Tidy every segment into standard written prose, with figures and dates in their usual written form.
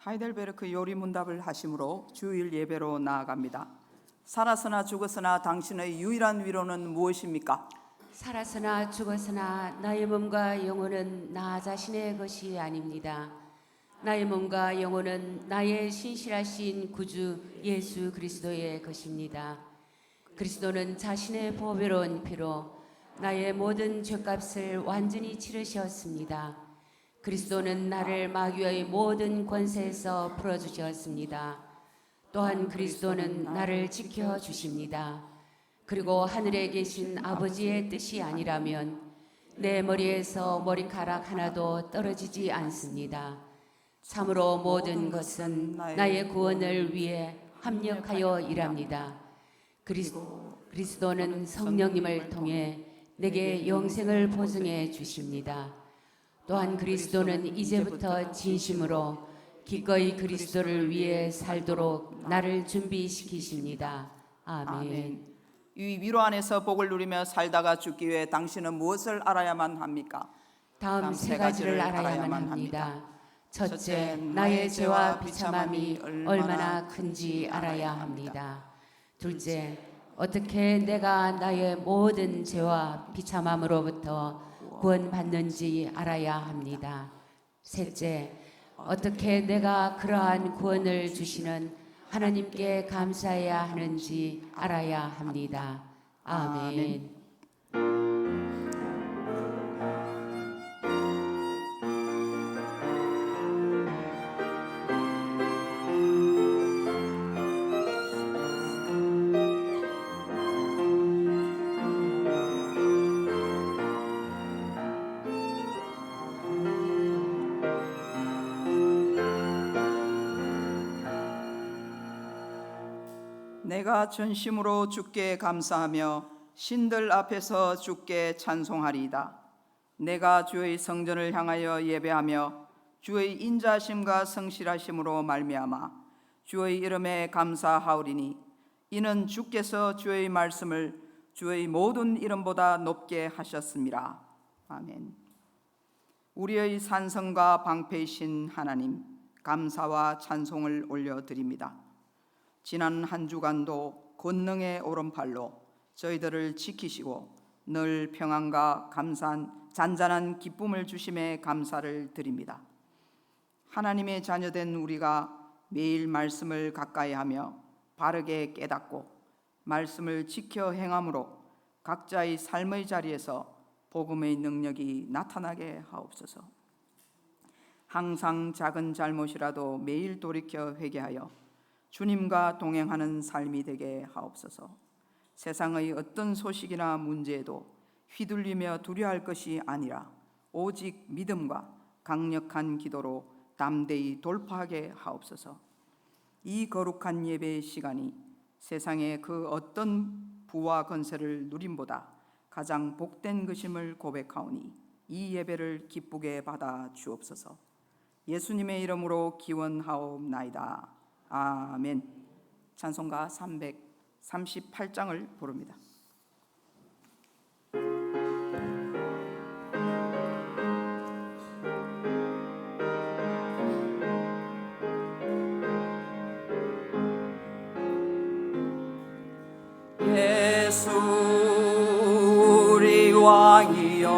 하이델베르크 요리문답을 하심으로 주일 예배로 나아갑니다. 살았으나 죽었으나 당신의 유일한 위로는 무엇입니까? 살았으나 죽었으나 나의 몸과 영혼은 나 자신의 것이 아닙니다. 나의 몸과 영혼은 나의 신실하신 구주 예수 그리스도의 것입니다. 그리스도는 자신의 보배로운 피로 나의 모든 죄값을 완전히 치르셨습니다. 그리스도는 나를 마귀의 모든 권세에서 풀어주셨습니다. 또한 그리스도는 나를 지켜주십니다. 그리고 하늘에 계신 아버지의 뜻이 아니라면 내 머리에서 머리카락 하나도 떨어지지 않습니다. 참으로 모든 것은 나의 구원을 위해 합력하여 일합니다. 그리스도는 성령님을 통해 내게 영생을 보증해 주십니다. 또한 그리스도는 이제부터 진심으로 기꺼이 그리스도를 위해 살도록 나를 준비시키십니다. 아멘. 이 위로 안에서 복을 누리며 살다가 죽기 위해 당신은 무엇을 알아야만 합니까? 다음 세 가지를 알아야만 합니다. 첫째, 나의 죄와 비참함이 얼마나 큰지 알아야 합니다. 둘째, 어떻게 내가 나의 모든 죄와 비참함으로부터 구원받는지 알아야 합니다. 셋째, 어떻게 내가 그러한 구원을 주시는 하나님께 감사해야 하는지 알아야 합니다. 아멘. 내가 전심으로 주께 감사하며 신들 앞에서 주께 찬송하리이다. 내가 주의 성전을 향하여 예배하며 주의 인자심과 성실하심으로 말미암아 주의 이름에 감사하오리니 이는 주께서 주의 말씀을 주의 모든 이름보다 높게 하셨습니다. 아멘. 우리의 산성과 방패이신 하나님, 감사와 찬송을 올려드립니다. 지난 한 주간도 권능의 오른팔로 저희들을 지키시고 늘 평안과 감사한 잔잔한 기쁨을 주심에 감사를 드립니다. 하나님의 자녀된 우리가 매일 말씀을 가까이하며 바르게 깨닫고 말씀을 지켜 행함으로 각자의 삶의 자리에서 복음의 능력이 나타나게 하옵소서. 항상 작은 잘못이라도 매일 돌이켜 회개하여 주님과 동행하는 삶이 되게 하옵소서. 세상의 어떤 소식이나 문제에도 휘둘리며 두려워할 것이 아니라 오직 믿음과 강력한 기도로 담대히 돌파하게 하옵소서. 이 거룩한 예배의 시간이 세상의 그 어떤 부와 건세를 누림보다 가장 복된 것임을 고백하오니 이 예배를 기쁘게 받아 주옵소서. 예수님의 이름으로 기원하옵나이다. 아멘. 찬송가 338장을 부릅니다. 예수 우리 왕이여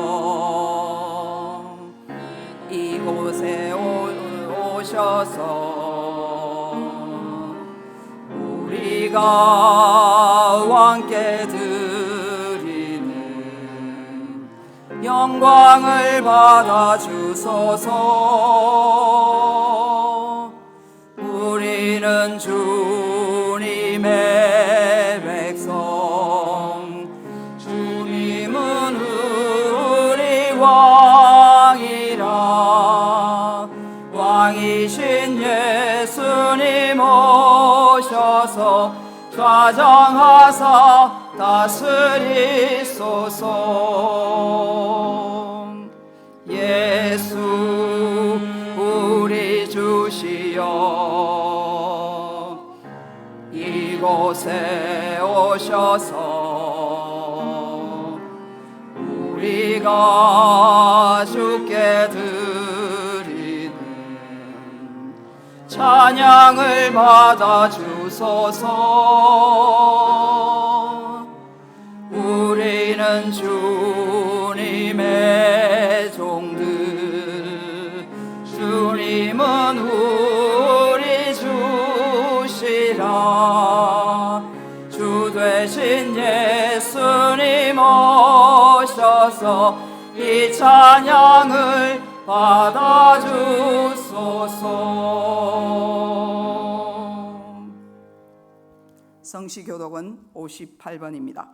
이곳에 오셔서 우리가 왕께 드리는 영광을 받아 주소서. 우리는 주님의 백성, 주님은 우리 왕이라. 왕이신 예수님 오셔서 좌정하사 다스리소서. 예수 우리 주시여 이곳에 오셔서 우리가 주께 드리는 찬양을 받아 주소서. 우리는 주님의 종들, 주님은 우리 주시라. 주 되신 예수님 오셔서 이 찬양을 받아 주소서. 성시교독은 58번입니다.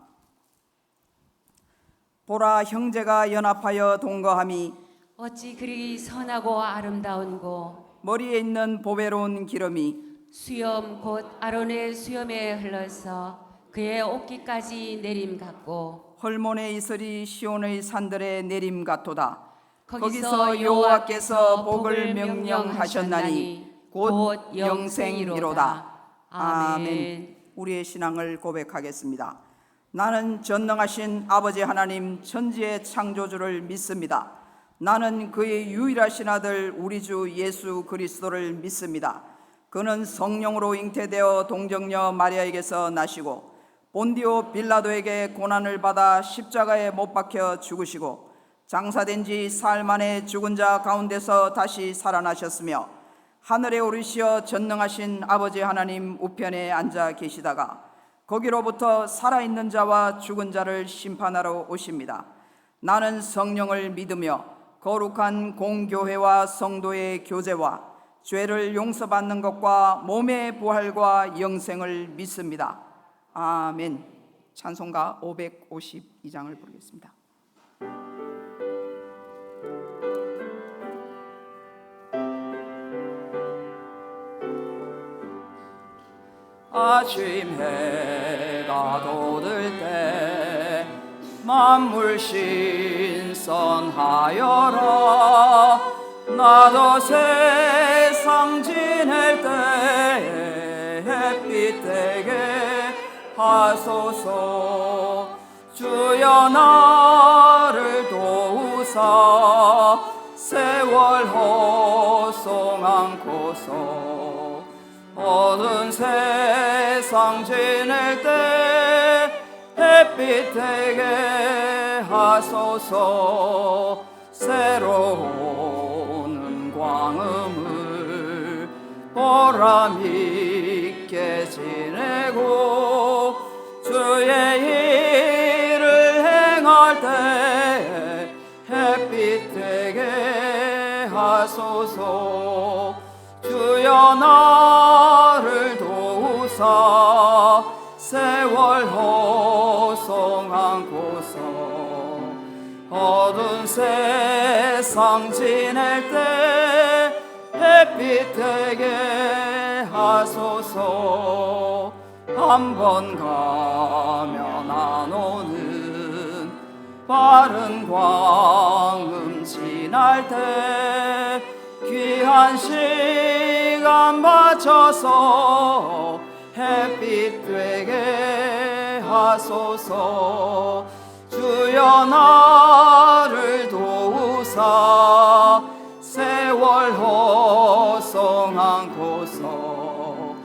보라, 형제가 연합하여 동거함이 어찌 그리 선하고 아름다운고. 머리에 있는 보배로운 기름이 수염 곧 아론의 수염에 흘러서 그의 옷깃까지 내림 같고. 헐몬의 이슬이 시온의 산들에 내림 같도다. 거기서 여호와께서 복을 명령하셨나니 곧 영생이로다. 아멘. 우리의 신앙을 고백하겠습니다. 나는 전능하신 아버지 하나님 천지의 창조주를 믿습니다. 나는 그의 유일하신 아들 우리 주 예수 그리스도를 믿습니다. 그는 성령으로 잉태되어 동정녀 마리아에게서 나시고 본디오 빌라도에게 고난을 받아 십자가에 못 박혀 죽으시고 장사된 지 사흘 만에 죽은 자 가운데서 다시 살아나셨으며 하늘에 오르시어 전능하신 아버지 하나님 우편에 앉아 계시다가 거기로부터 살아있는 자와 죽은 자를 심판하러 오십니다. 나는 성령을 믿으며 거룩한 공교회와 성도의 교제와 죄를 용서받는 것과 몸의 부활과 영생을 믿습니다. 아멘. 찬송가 552장을 부르겠습니다. 아침 해가 돋을 때 만물 신선하여라. 나도 세상 지낼 때 햇빛 되게 하소서. 주여 나를 도우사 세월 허송 않고서 어두운 세상 지낼 때 햇빛 되게 하소서. 새로운 광음을 보람 있게 지내고 주의 일을 행할 때 햇빛 되게 하소서. 주여 나를 도우사 세월 허송 않고서 어두운 세상 지낼 때 햇빛 되게 하소서. 한 번 가면 안 오는 빠른 광음 지날 때 귀한 시간 맞춰서 햇빛 되게 하소서. 주여 나를 도우사 세월 허송 않고서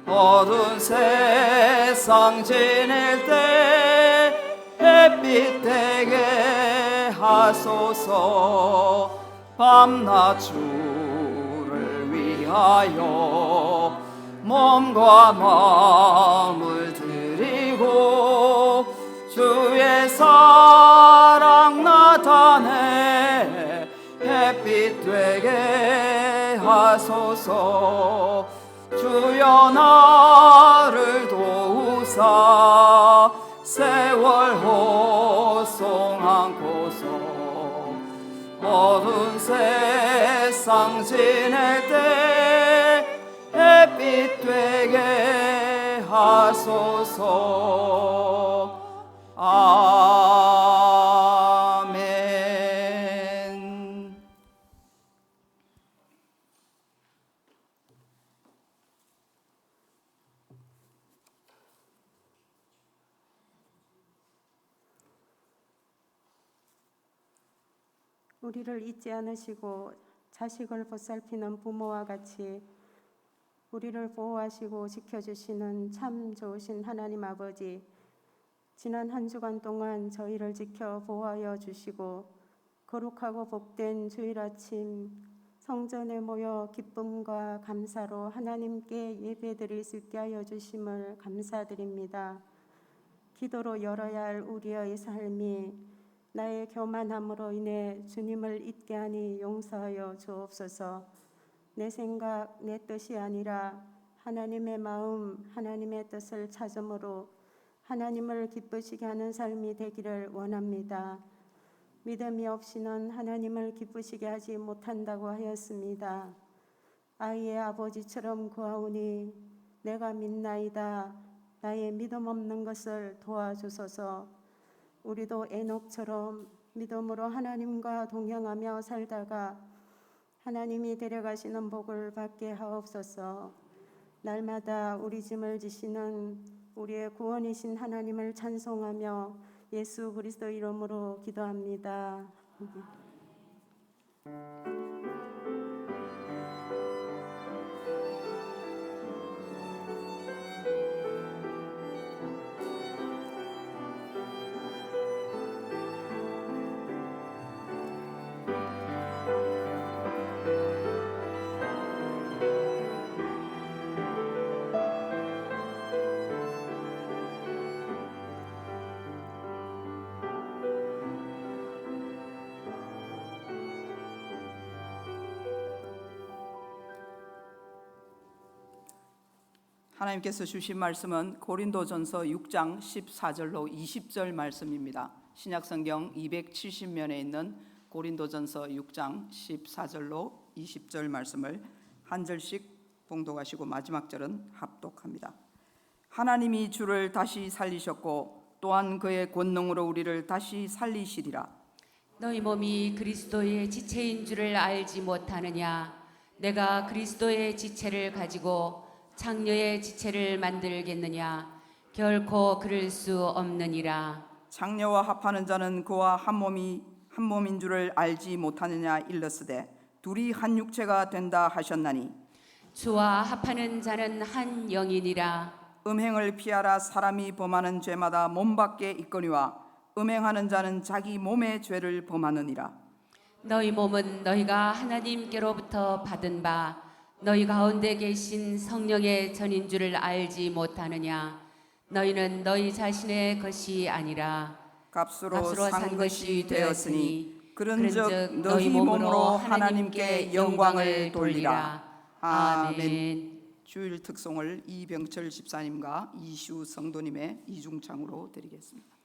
어두운 세상 지낼 때 햇빛 되게 하소서. 밤낮 주를 위하여 몸과 마음을 드리고 주의 사랑 나타내 햇빛 되게 하소서. 주여 나를 도우사 세월 허송 않고서 어두운 세상 지낼 때 햇빛 되게 하소서. 아멘. 우리를 잊지 않으시고 자식을 보살피는 부모와 같이 우리를 보호하시고 지켜주시는 참 좋으신 하나님 아버지, 지난 한 주간 동안 저희를 지켜 보호하여 주시고 거룩하고 복된 주일 아침 성전에 모여 기쁨과 감사로 하나님께 예배드릴 수 있게 하여 주심을 감사드립니다. 기도로 열어야 할 우리의 삶이 나의 교만함으로 인해 주님을 잊게 하니 용서하여 주옵소서. 내 생각, 내 뜻이 아니라 하나님의 마음, 하나님의 뜻을 찾음으로 하나님을 기쁘시게 하는 삶이 되기를 원합니다. 믿음이 없이는 하나님을 기쁘시게 하지 못한다고 하였습니다. 아이의 아버지처럼 구하오니 내가 믿나이다. 나의 믿음 없는 것을 도와주소서. 우리도 에녹처럼 믿음으로 하나님과 동행하며 살다가 하나님이 데려가시는 복을 받게 하옵소서. 날마다 우리 짐을 지시는 우리의 구원이신 하나님을 찬송하며 예수 그리스도 이름으로 기도합니다. 하나님께서 주신 말씀은 고린도전서 6장 14절로 20절 말씀입니다. 신약성경 270면에 있는 고린도전서 6장 14절로 20절 말씀을 한 절씩 봉독하시고 마지막 절은 합독합니다. 하나님이 주를 다시 살리셨고 또한 그의 권능으로 우리를 다시 살리시리라. 너희 몸이 그리스도의 지체인 줄을 알지 못하느냐? 내가 그리스도의 지체를 가지고 장녀의 지체를 만들겠느냐? 결코 그럴 수 없느니라. 장녀와 합하는 자는 그와 한 몸인 줄을 알지 못하느냐 일렀으되 둘이 한 육체가 된다 하셨나니 주와 합하는 자는 한 영이니라. 음행을 피하라. 사람이 범하는 죄마다 몸 밖에 있거니와 음행하는 자는 자기 몸의 죄를 범하느니라. 너희 몸은 너희가 하나님께로부터 받은 바 너희 가운데 계신 성령의 전인 줄을 알지 못하느냐? 너희는 너희 자신의 것이 아니라 값으로 값으로 산 것이 되었으니 그런즉 그런즉 너희 몸으로 하나님께 영광을 돌리라. 아멘. 주일 특송을 이병철 집사님과 이시우 성도님의 이중창으로 드리겠습니다.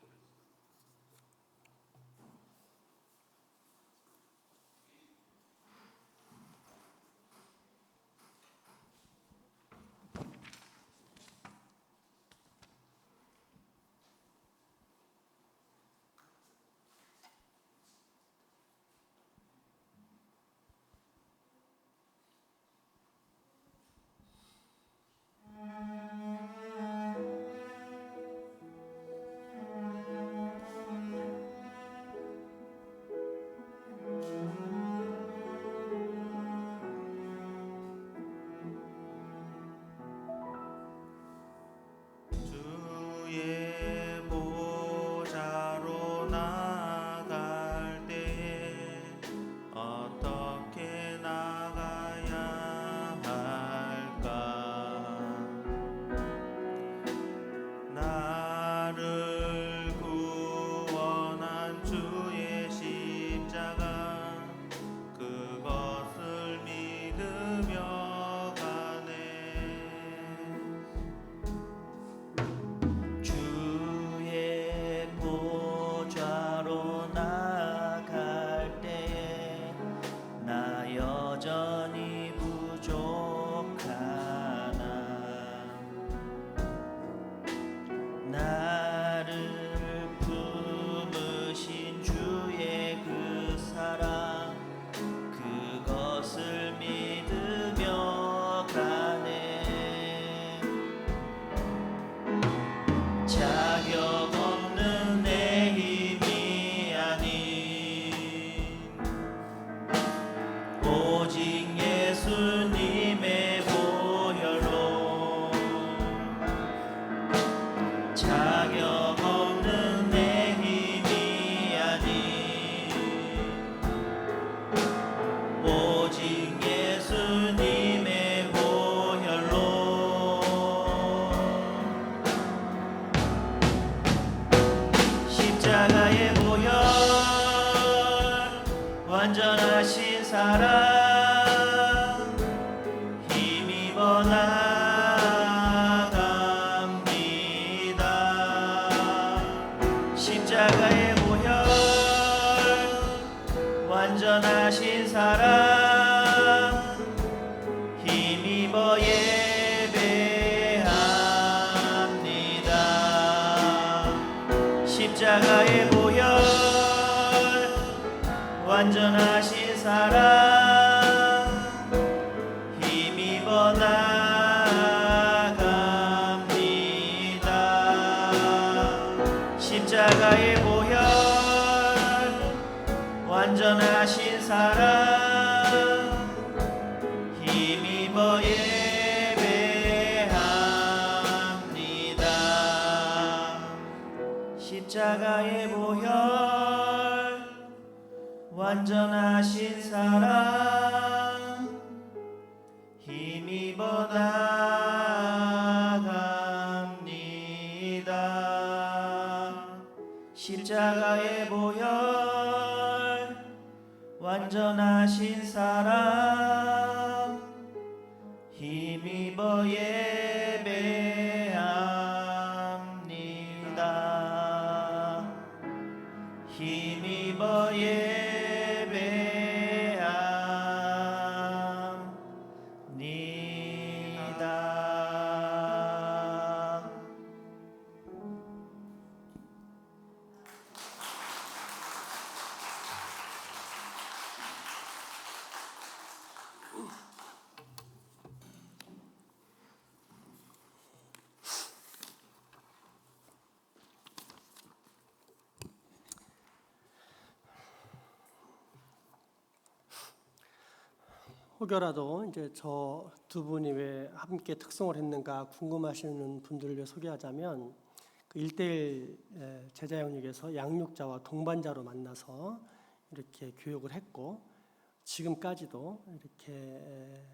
사랑 힘입어 나갑니다. 십자가의 보혈 완전하신 사랑 힘입어 예배합니다. 십자가의 보혈 완전하신 사랑 힘입어 나갑니다. 십자가의 보혈 완전하신 사랑 힘입어 예배합니다. 십자가의 보혈 완전하신 사랑 힘입어 나갑니다. 십자가의 보혈 완전하신 사랑 힘입어 예배합니다. 힘입어 예배합니다. 혹여라도 이제 저 두 분이 왜 함께 특송을 했는가 궁금하시는 분들을 위해 소개하자면 그 1대1 제자 영역에서 양육자와 동반자로 만나서 이렇게 교육을 했고 지금까지도 이렇게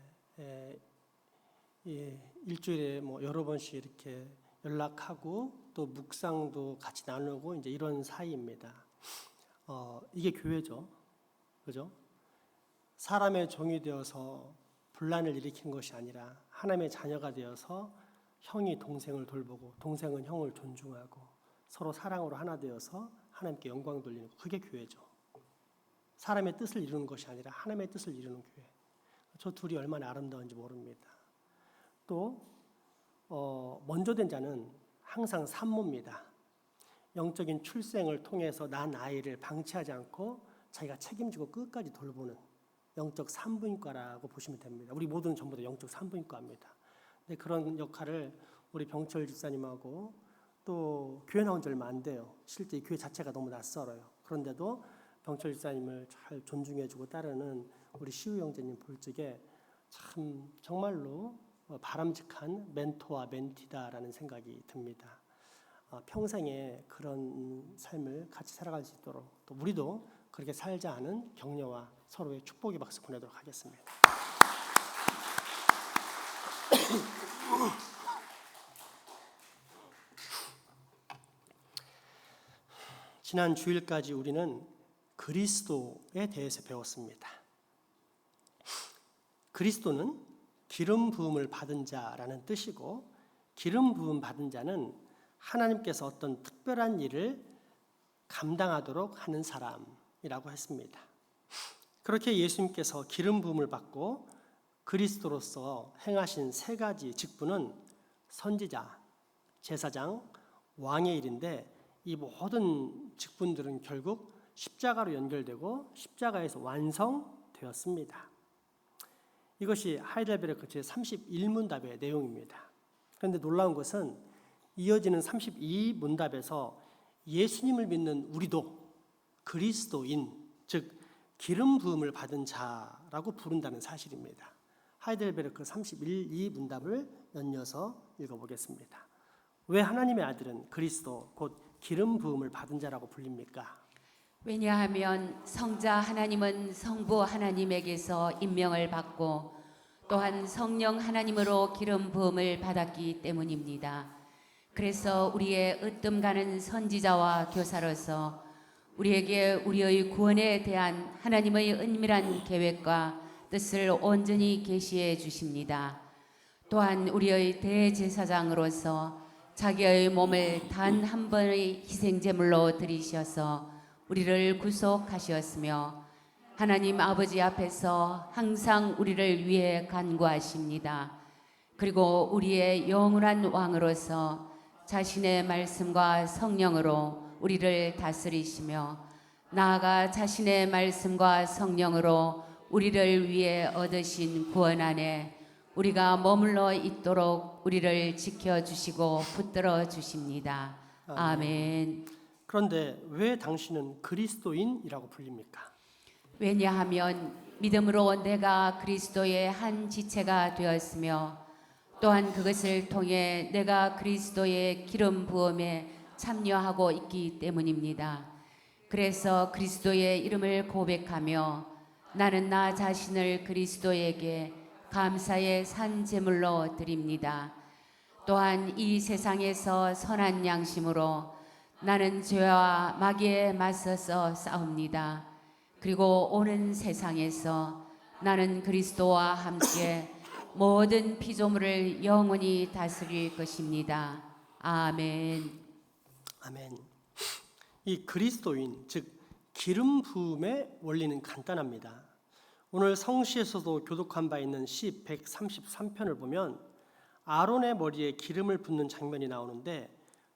일주일에 뭐 여러 번씩 이렇게 연락하고 또 묵상도 같이 나누고 이제 이런 사이입니다. 이게 교회죠, 그죠? 사람의 종이 되어서 분란을 일으키는 것이 아니라 하나님의 자녀가 되어서 형이 동생을 돌보고 동생은 형을 존중하고 서로 사랑으로 하나 되어서 하나님께 영광 돌리는 것, 그게 교회죠. 사람의 뜻을 이루는 것이 아니라 하나님의 뜻을 이루는 교회. 저 둘이 얼마나 아름다운지 모릅니다. 또 먼저 된 자는 항상 산모입니다. 영적인 출생을 통해서 난 아이를 방치하지 않고 자기가 책임지고 끝까지 돌보는 영적 산부인과라고 보시면 됩니다. 우리 모두는 전부 다 영적 산부인과입니다. 근데 그런 역할을 우리 병철 집사님하고 또 교회 나온 지 얼마 안 돼요. 실제 이 교회 자체가 너무 낯설어요. 그런데도 병철 집사님을 잘 존중해주고 따르는 우리 시우 형제님 볼 적에 참 정말로 바람직한 멘토와 멘티다라는 생각이 듭니다. 평생에 그런 삶을 같이 살아갈 수 있도록 또 우리도 그렇게 살자 하는 격려와 서로의 축복의 박수 보내도록 하겠습니다. 지난 주일까지 우리는 그리스도에 대해서 배웠습니다. 그리스도는 기름 부음을 받은 자라는 뜻이고, 기름 부음 받은 자는 하나님께서 어떤 특별한 일을 감당하도록 하는 사람이라고 했습니다. 그렇게 예수님께서 기름 부음을 받고 그리스도로서 행하신 세 가지 직분은 선지자, 제사장, 왕의 일인데, 이 모든 직분들은 결국 십자가로 연결되고 십자가에서 완성되었습니다. 이것이 하이델베르크 제31문답의 내용입니다. 그런데 놀라운 것은 이어지는 32문답에서 예수님을 믿는 우리도 그리스도인, 즉 기름 부음을 받은 자라고 부른다는 사실입니다. 하이델베르크 31문답을 연이어서 읽어보겠습니다. 왜 하나님의 아들은 그리스도 곧 기름 부음을 받은 자라고 불립니까? 왜냐하면 성자 하나님은 성부 하나님에게서 임명을 받고 또한 성령 하나님으로 기름 부음을 받았기 때문입니다. 그래서 우리의 으뜸 가는 선지자와 교사로서 우리에게 우리의 구원에 대한 하나님의 은밀한 계획과 뜻을 온전히 계시해 주십니다. 또한 우리의 대제사장으로서 자기의 몸을 단 한 번의 희생제물로 드리셔서 우리를 구속하셨으며 하나님 아버지 앞에서 항상 우리를 위해 간구하십니다. 그리고 우리의 영원한 왕으로서 자신의 말씀과 성령으로 우리를 다스리시며 나아가 자신의 말씀과 성령으로 우리를 위해 얻으신 구원 안에 우리가 머물러 있도록 우리를 지켜주시고 붙들어 주십니다. 아멘. 그런데 왜 당신은 그리스도인이라고 불립니까? 왜냐하면 믿음으로 내가 그리스도의 한 지체가 되었으며 또한 그것을 통해 내가 그리스도의 기름 부음에 참여하고 있기 때문입니다. 그래서 그리스도의 이름을 고백하며 나는 나 자신을 그리스도에게 감사의 산 제물로 드립니다. 또한 이 세상에서 선한 양심으로 나는 죄와 마귀에 맞서서 싸웁니다. 그리고 오는 세상에서 나는 그리스도와 함께 모든 피조물을 영원히 다스릴 것입니다. 아멘. 아멘. 이 그리스도인, 즉 기름 부음의 원리는 간단합니다. 오늘 성시에서도 교독한 바 있는 시 133편을 보면 아론의 머리에 기름을 붓는 장면이 나오는데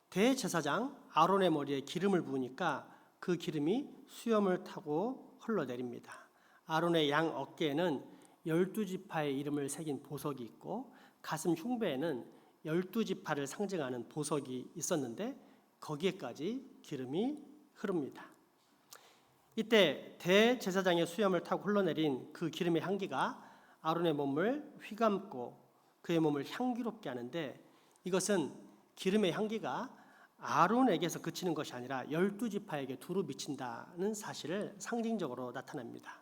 대제사장 아론의 머리에 기름을 부으니까 그 기름이 수염을 타고 흘러내립니다. 아론의 양 어깨에는 12지파의 이름을 새긴 보석이 있고 가슴 흉배에는 12지파를 상징하는 보석이 있었는데 거기에까지 기름이 흐릅니다. 이때 대제사장의 수염을 타고 흘러내린 그 기름의 향기가 아론의 몸을 휘감고 그의 몸을 향기롭게 하는데 이것은 기름의 향기가 아론에게서 그치는 것이 아니라 12지파에게 두루 미친다는 사실을 상징적으로 나타냅니다.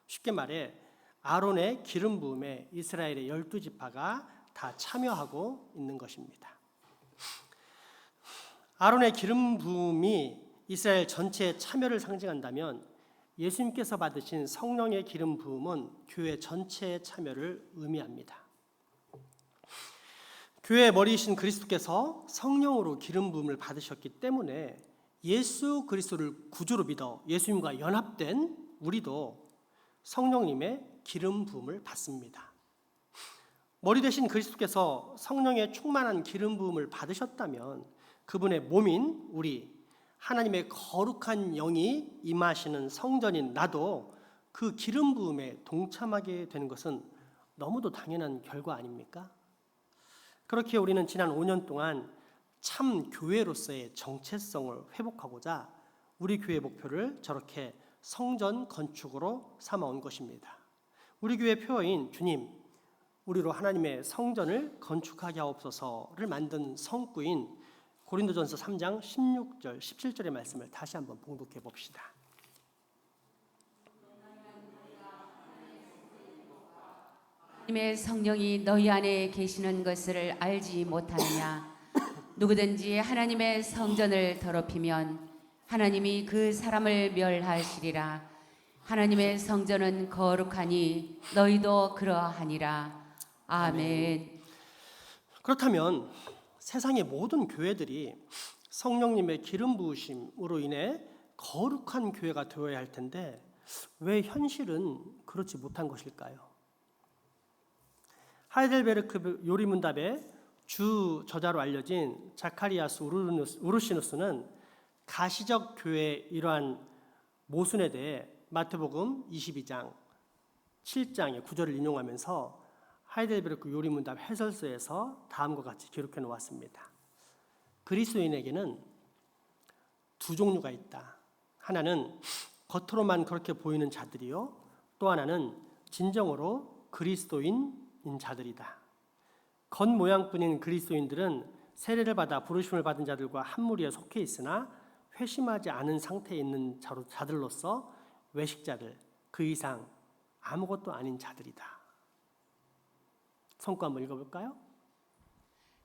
쉽게 말해 아론의 기름 부음에 이스라엘의 12지파가 다 참여하고 있는 것입니다. 아론의 기름 부음이 이스라엘 전체의 참여를 상징한다면 예수님께서 받으신 성령의 기름 부음은 교회 전체의 참여를 의미합니다. 교회의 머리이신 그리스도께서 성령으로 기름 부음을 받으셨기 때문에 예수 그리스도를 구주로 믿어 예수님과 연합된 우리도 성령님의 기름 부음을 받습니다. 머리 대신 그리스도께서 성령의 충만한 기름 부음을 받으셨다면 그분의 몸인 우리 하나님의 거룩한 영이 임하시는 성전인 나도 그 기름 부음에 동참하게 되는 것은 너무도 당연한 결과 아닙니까? 그렇게 우리는 지난 5년 동안 참 교회로서의 정체성을 회복하고자 우리 교회 목표를 저렇게 성전 건축으로 삼아온 것입니다. 우리 교회 표어인 주님, 우리로 하나님의 성전을 건축하게 하옵소서를 만든 성구인 고린도전서 3장 16절, 17절의 말씀을 다시 한번 봉독해 봅시다. 하나님의 성령이 너희 안에 계시는 것을 알지 못하느냐? 누구든지 하나님의 성전을 더럽히면 하나님이 그 사람을 멸하시리라. 하나님의 성전은 거룩하니 너희도 그러하니라. 아멘. 그렇다면 세상의 모든 교회들이 성령님의 기름 부으심으로 인해 거룩한 교회가 되어야 할 텐데 왜 현실은 그렇지 못한 것일까요? 하이델베르크 요리문답의 주 저자로 알려진 자카리아스 우르시누스는 가시적 교회의 이러한 모순에 대해 마태복음 22장 7장의 9절을 인용하면서 하이델베르크 요리문답 해설서에서 다음과 같이 기록해 놓았습니다. 그리스도인에게는 두 종류가 있다. 하나는 겉으로만 그렇게 보이는 자들이요, 또 하나는 진정으로 그리스도인인 자들이다. 겉모양뿐인 그리스도인들은 세례를 받아 부르심을 받은 자들과 한 무리에 속해 있으나 회심하지 않은 상태에 있는 자들로서 외식자들, 그 이상 아무것도 아닌 자들이다. 성구 한번 읽어볼까요?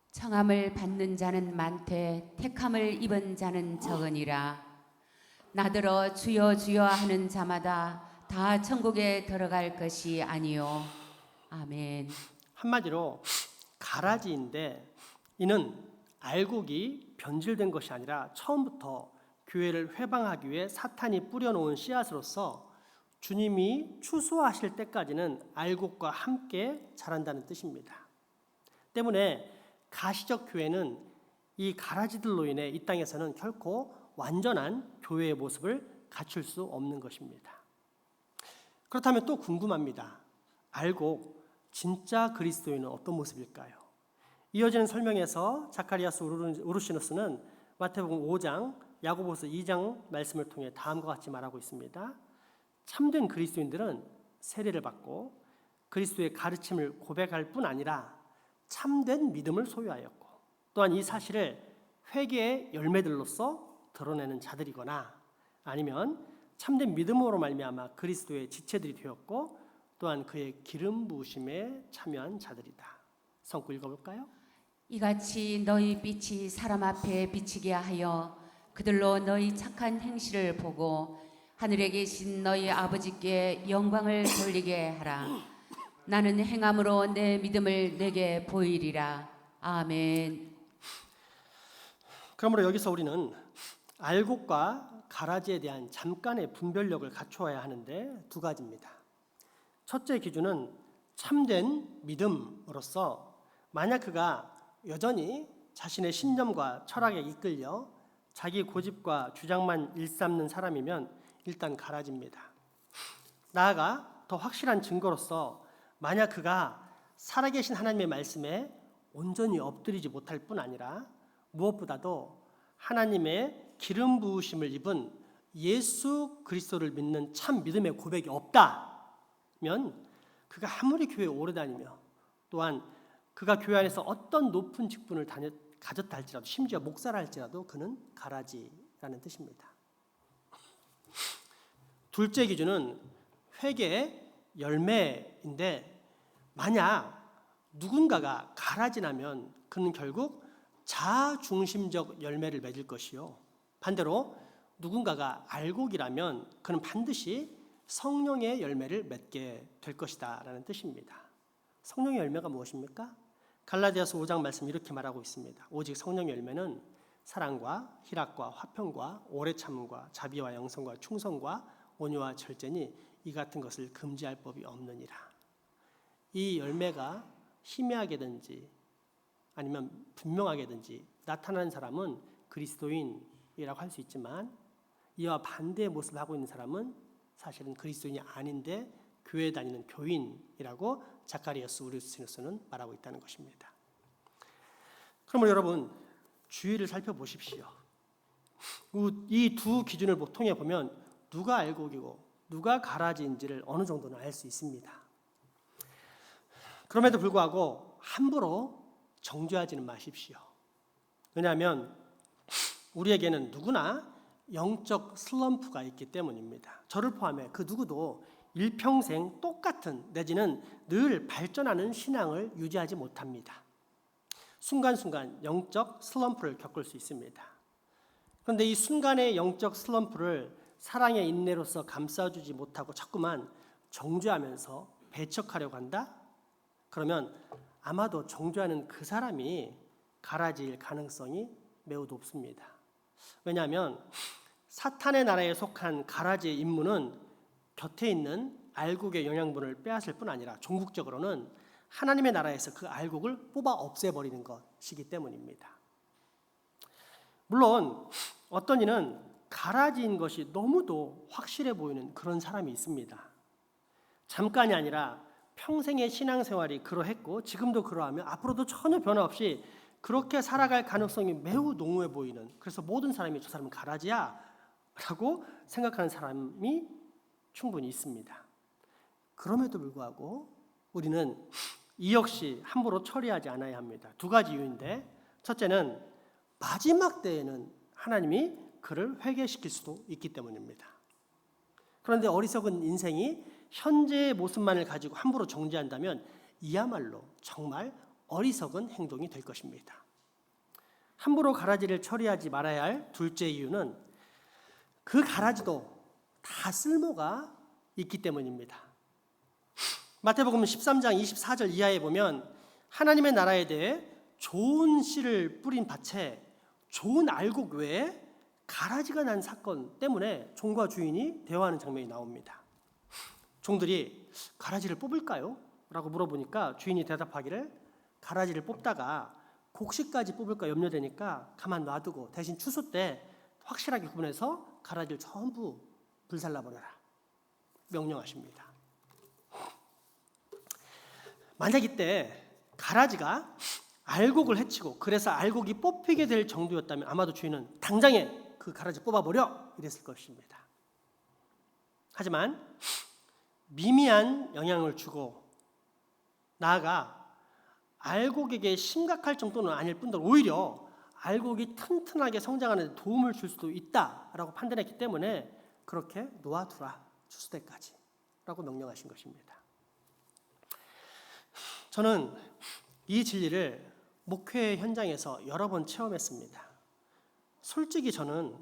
청함을 받는 자는 많되 택함을 입은 자는 적으니라. 나더러 주여 주여 하는 자마다 다 천국에 들어갈 것이 아니요. 아멘. 한마디로 가라지인데 이는 알곡이 변질된 것이 아니라 처음부터 교회를 회방하기 위해 사탄이 뿌려놓은 씨앗으로서 주님이 추수하실 때까지는 알곡과 함께 자란다는 뜻입니다. 때문에 가시적 교회는 이 가라지들로 인해 이 땅에서는 결코 완전한 교회의 모습을 갖출 수 없는 것입니다. 그렇다면 또 궁금합니다. 알곡, 진짜 그리스도인은 어떤 모습일까요? 이어지는 설명에서 자카리아스 우르시누스는 마태복음 5장, 야고보서 2장 말씀을 통해 다음과 같이 말하고 있습니다. 참된 그리스도인들은 세례를 받고 그리스도의 가르침을 고백할 뿐 아니라 참된 믿음을 소유하였고 또한 이 사실을 회개의 열매들로서 드러내는 자들이거나 아니면 참된 믿음으로 말미암아 그리스도의 지체들이 되었고 또한 그의 기름 부으심에 참여한 자들이다. 성구 읽어볼까요? 이같이 너희 빛이 사람 앞에 비치게 하여 그들로 너희 착한 행실을 보고 하늘에 계신 너희 아버지께 영광을 돌리게 하라. 나는 행함으로 내 믿음을 내게 보이리라. 아멘. 그러므로 여기서 우리는 알곡과 가라지에 대한 잠깐의 분별력을 갖추어야 하는데 두 가지입니다. 첫째 기준은 참된 믿음으로서 만약 그가 여전히 자신의 신념과 철학에 이끌려 자기 고집과 주장만 일삼는 사람이면 일단 가라집니다. 나아가 더 확실한 증거로서 만약 그가 살아계신 하나님의 말씀에 온전히 엎드리지 못할 뿐 아니라 무엇보다도 하나님의 기름 부으심을 입은 예수 그리스도를 믿는 참 믿음의 고백이 없다면 그가 아무리 교회에 오래 다니며 또한 그가 교회 안에서 어떤 높은 직분을 가졌다 할지라도 심지어 목사라 할지라도 그는 가라지라는 뜻입니다. 둘째 기준은 회개의 열매인데 만약 누군가가 가라지나면 그는 결국 자중심적 열매를 맺을 것이요 반대로 누군가가 알곡이라면 그는 반드시 성령의 열매를 맺게 될 것이다 라는 뜻입니다. 성령의 열매가 무엇입니까? 갈라디아서 5장 말씀 이렇게 말하고 있습니다. 오직 성령의 열매는 사랑과 희락과 화평과 오래 참음과 자비와 영성과 충성과 온유와 절제니 이 같은 것을 금지할 법이 없느니라. 이 열매가 희미하게든지 아니면 분명하게든지 나타나는 사람은 그리스도인이라고 할 수 있지만 이와 반대의 모습을 하고 있는 사람은 사실은 그리스도인이 아닌데 교회에 다니는 교인이라고 자카리아스 우르시누스는 말하고 있다는 것입니다. 그러면 여러분 주의를 살펴보십시오. 이 두 기준을 통해 보면 누가 알곡이고 누가 가라지인지를 어느 정도는 알 수 있습니다. 그럼에도 불구하고 함부로 정죄하지는 마십시오. 왜냐하면 우리에게는 누구나 영적 슬럼프가 있기 때문입니다. 저를 포함해 그 누구도 일평생 똑같은 내지는 늘 발전하는 신앙을 유지하지 못합니다. 순간순간 영적 슬럼프를 겪을 수 있습니다. 그런데 이 순간의 영적 슬럼프를 사랑의 인내로서 감싸주지 못하고 자꾸만 정죄하면서 배척하려고 한다? 그러면 아마도 정죄하는 그 사람이 가라지일 가능성이 매우 높습니다. 왜냐하면 사탄의 나라에 속한 가라지의 임무는 곁에 있는 알곡의 영양분을 빼앗을 뿐 아니라 종국적으로는 하나님의 나라에서 그 알곡을 뽑아 없애버리는 것이기 때문입니다. 물론 어떤 이는 가라지인 것이 너무도 확실해 보이는 그런 사람이 있습니다. 잠깐이 아니라 평생의 신앙생활이 그러했고 지금도 그러하며 앞으로도 전혀 변화 없이 그렇게 살아갈 가능성이 매우 농후해 보이는, 그래서 모든 사람이 저 사람은 가라지야 라고 생각하는 사람이 충분히 있습니다. 그럼에도 불구하고 우리는 이 역시 함부로 처리하지 않아야 합니다. 두 가지 이유인데, 첫째는 마지막 때에는 하나님이 그를 회개시킬 수도 있기 때문입니다. 그런데 어리석은 인생이 현재의 모습만을 가지고 함부로 정죄한다면 이야말로 정말 어리석은 행동이 될 것입니다. 함부로 가라지를 처리하지 말아야 할 둘째 이유는 그 가라지도 다 쓸모가 있기 때문입니다. 마태복음 13장 24절 이하에 보면 하나님의 나라에 대해 좋은 씨를 뿌린 밭에 좋은 알곡 외에 가라지가 난 사건 때문에 종과 주인이 대화하는 장면이 나옵니다. 종들이 가라지를 뽑을까요? 라고 물어보니까 주인이 대답하기를 가라지를 뽑다가 곡식까지 뽑을까 염려되니까 가만 놔두고 대신 추수 때 확실하게 구분해서 가라지를 전부 불살라버려라 명령하십니다. 만약 이때 가라지가 알곡을 해치고 그래서 알곡이 뽑히게 될 정도였다면 아마도 주인은 당장에 그 가라지 뽑아버려 이랬을 것입니다. 하지만 미미한 영향을 주고 나아가 알곡에게 심각할 정도는 아닐 뿐더러 오히려 알곡이 튼튼하게 성장하는 데 도움을 줄 수도 있다라고 판단했기 때문에 그렇게 놓아두라 추수 때까지 라고 명령하신 것입니다. 저는 이 진리를 목회 현장에서 여러 번 체험했습니다. 솔직히 저는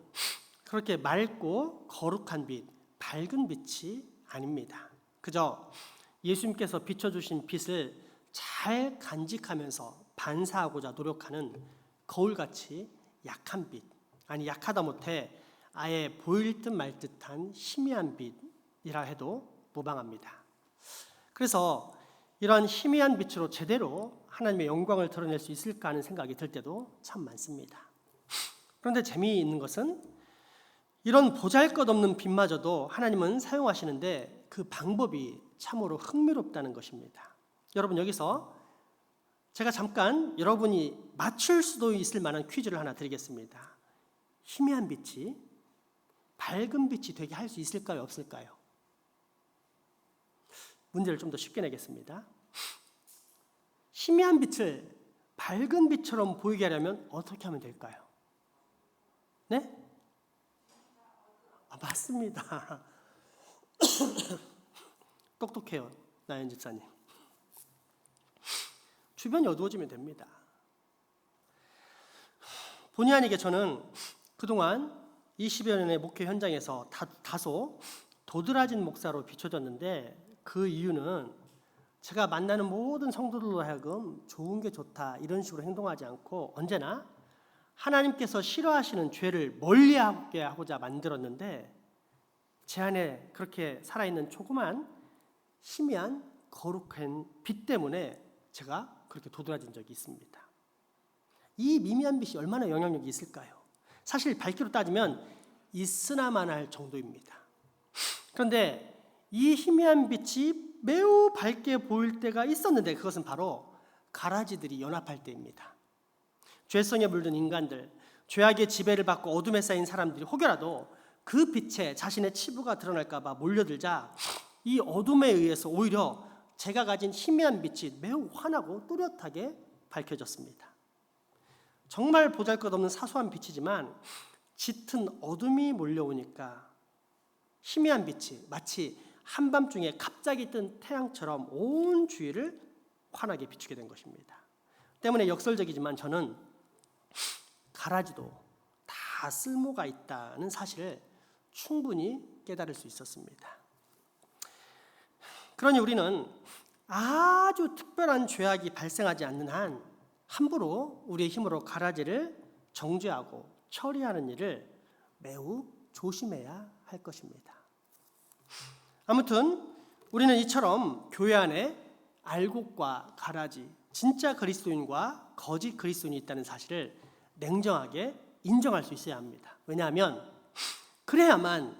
그렇게 맑고 거룩한 빛, 밝은 빛이 아닙니다. 그저 예수님께서 비춰주신 빛을 잘 간직하면서 반사하고자 노력하는 거울같이 약한 빛, 아니 약하다 못해 아예 보일 듯 말 듯한 희미한 빛이라 해도 무방합니다. 그래서 이러한 희미한 빛으로 제대로 하나님의 영광을 드러낼 수 있을까 하는 생각이 들 때도 참 많습니다. 그런데 재미있는 것은 이런 보잘것없는 빛마저도 하나님은 사용하시는데 그 방법이 참으로 흥미롭다는 것입니다. 여러분 여기서 제가 잠깐 여러분이 맞출 수도 있을 만한 퀴즈를 하나 드리겠습니다. 희미한 빛이 밝은 빛이 되게 할 수 있을까요? 없을까요? 문제를 좀 더 쉽게 내겠습니다. 희미한 빛을 밝은 빛처럼 보이게 하려면 어떻게 하면 될까요? 네? 맞습니다. 똑똑해요, 나연 집사님. 주변이 어두워지면 됩니다. 본의 아니게 저는 그동안 20여 년의 목회 현장에서 다소 도드라진 목사로 비춰졌는데 그 이유는 제가 만나는 모든 성도들로 하여금 좋은 게 좋다 이런 식으로 행동하지 않고 언제나 하나님께서 싫어하시는 죄를 멀리하게 하고자 만들었는데 제 안에 그렇게 살아있는 조그만 희미한 거룩한 빛 때문에 제가 그렇게 도드라진 적이 있습니다. 이 미미한 빛이 얼마나 영향력이 있을까요? 사실 밝기로 따지면 있으나마나 할 정도입니다. 그런데 이 희미한 빛이 매우 밝게 보일 때가 있었는데 그것은 바로 가라지들이 연합할 때입니다. 죄성에 물든 인간들, 죄악의 지배를 받고 어둠에 쌓인 사람들이 혹여라도 그 빛에 자신의 치부가 드러날까 봐 몰려들자 이 어둠에 의해서 오히려 제가 가진 희미한 빛이 매우 환하고 또렷하게 밝혀졌습니다. 정말 보잘것없는 사소한 빛이지만 짙은 어둠이 몰려오니까 희미한 빛이 마치 한밤중에 갑자기 뜬 태양처럼 온 주위를 환하게 비추게 된 것입니다. 때문에 역설적이지만 저는 가라지도 다 쓸모가 있다는 사실을 충분히 깨달을 수 있었습니다. 그러니 우리는 아주 특별한 죄악이 발생하지 않는 한 함부로 우리의 힘으로 가라지를 정죄하고 처리하는 일을 매우 조심해야 할 것입니다. 아무튼 우리는 이처럼 교회 안에 알곡과 가라지, 진짜 그리스도인과 거짓 그리스도인이 있다는 사실을 냉정하게 인정할 수 있어야 합니다. 왜냐하면 그래야만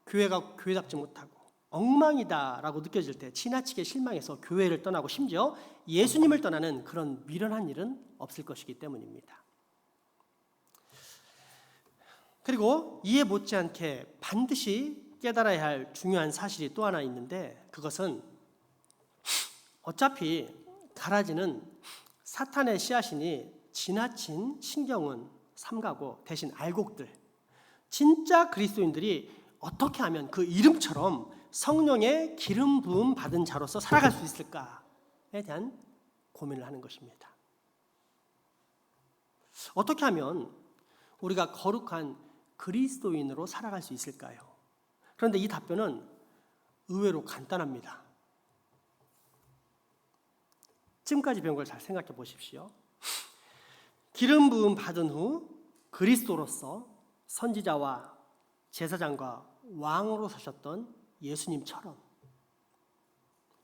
교회가 교회답지 못하고 엉망이다라고 느껴질 때 지나치게 실망해서 교회를 떠나고 심지어 예수님을 떠나는 그런 미련한 일은 없을 것이기 때문입니다. 그리고 이에 못지않게 반드시 깨달아야 할 중요한 사실이 또 하나 있는데 그것은 어차피 가라지는 사탄의 씨앗이니 지나친 신경은 삼가고 대신 알곡들, 진짜 그리스도인들이 어떻게 하면 그 이름처럼 성령의 기름 부음 받은 자로서 살아갈 수 있을까에 대한 고민을 하는 것입니다. 어떻게 하면 우리가 거룩한 그리스도인으로 살아갈 수 있을까요? 그런데 이 답변은 의외로 간단합니다. 지금까지 배운 걸 잘 생각해 보십시오. 기름 부음 받은 후 그리스도로서 선지자와 제사장과 왕으로 서셨던 예수님처럼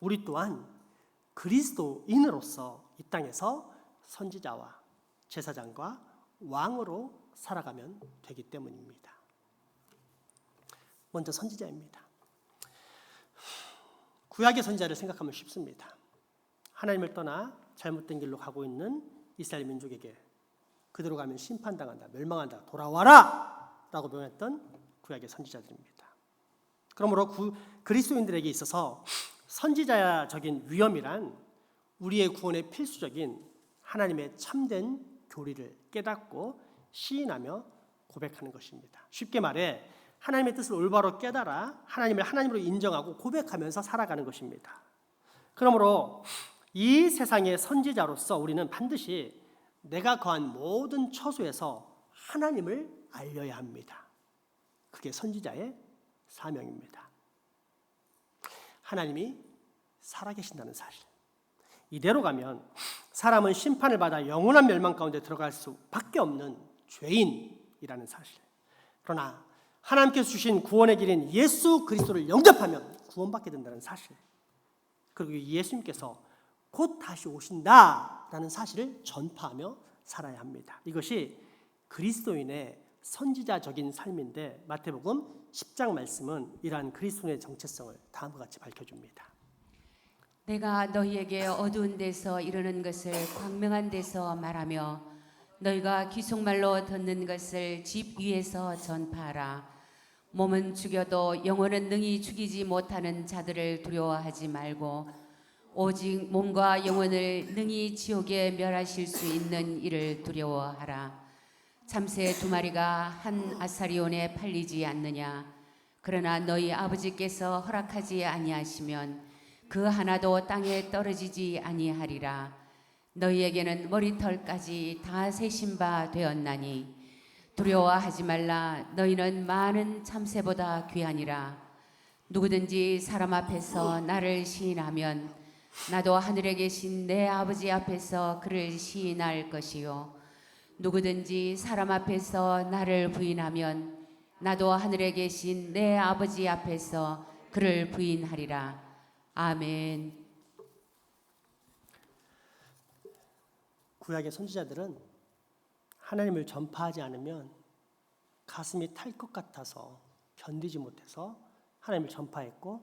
우리 또한 그리스도인으로서 이 땅에서 선지자와 제사장과 왕으로 살아가면 되기 때문입니다. 먼저 선지자입니다. 구약의 선지자를 생각하면 쉽습니다. 하나님을 떠나 잘못된 길로 가고 있는 이스라엘 민족에게 그대로 가면 심판당한다, 멸망한다, 돌아와라! 라고 명했던 구약의 선지자들입니다. 그러므로 그리스도인들에게 있어서 선지자적인 위엄이란 우리의 구원의 필수적인 하나님의 참된 교리를 깨닫고 시인하며 고백하는 것입니다. 쉽게 말해 하나님의 뜻을 올바로 깨달아 하나님을 하나님으로 인정하고 고백하면서 살아가는 것입니다. 그러므로 이 세상의 선지자로서 우리는 반드시 내가 거한 모든 처소에서 하나님을 알려야 합니다. 그게 선지자의 사명입니다. 하나님이 살아계신다는 사실. 이대로 가면 사람은 심판을 받아 영원한 멸망 가운데 들어갈 수밖에 없는 죄인이라는 사실. 그러나 하나님께서 주신 구원의 길인 예수 그리스도를 영접하면 구원받게 된다는 사실. 그리고 예수님께서 곧 다시 오신다라는 사실을 전파하며 살아야 합니다. 이것이 그리스도인의 선지자적인 삶인데 마태복음 10장 말씀은 이러한 그리스도인의 정체성을 다음과 같이 밝혀줍니다. 내가 너희에게 어두운 데서 이르는 것을 광명한 데서 말하며 너희가 귀속말로 듣는 것을 집 위에서 전파하라. 몸은 죽여도 영혼은 능히 죽이지 못하는 자들을 두려워하지 말고 오직 몸과 영혼을 능히 지옥에 멸하실 수 있는 이를 두려워하라. 참새 2마리가 한 아사리온에 팔리지 않느냐. 그러나 너희 아버지께서 허락하지 아니하시면 그 하나도 땅에 떨어지지 아니하리라. 너희에게는 머리털까지 다 세신 바 되었나니 두려워하지 말라. 너희는 많은 참새보다 귀하니라. 누구든지 사람 앞에서 나를 시인하면 나도 하늘에 계신 내 아버지 앞에서 그를 시인할 것이요 누구든지 사람 앞에서 나를 부인하면 나도 하늘에 계신 내 아버지 앞에서 그를 부인하리라. 아멘. 구약의 선지자들은 하나님을 전파하지 않으면 가슴이 탈 것 같아서 견디지 못해서 하나님을 전파했고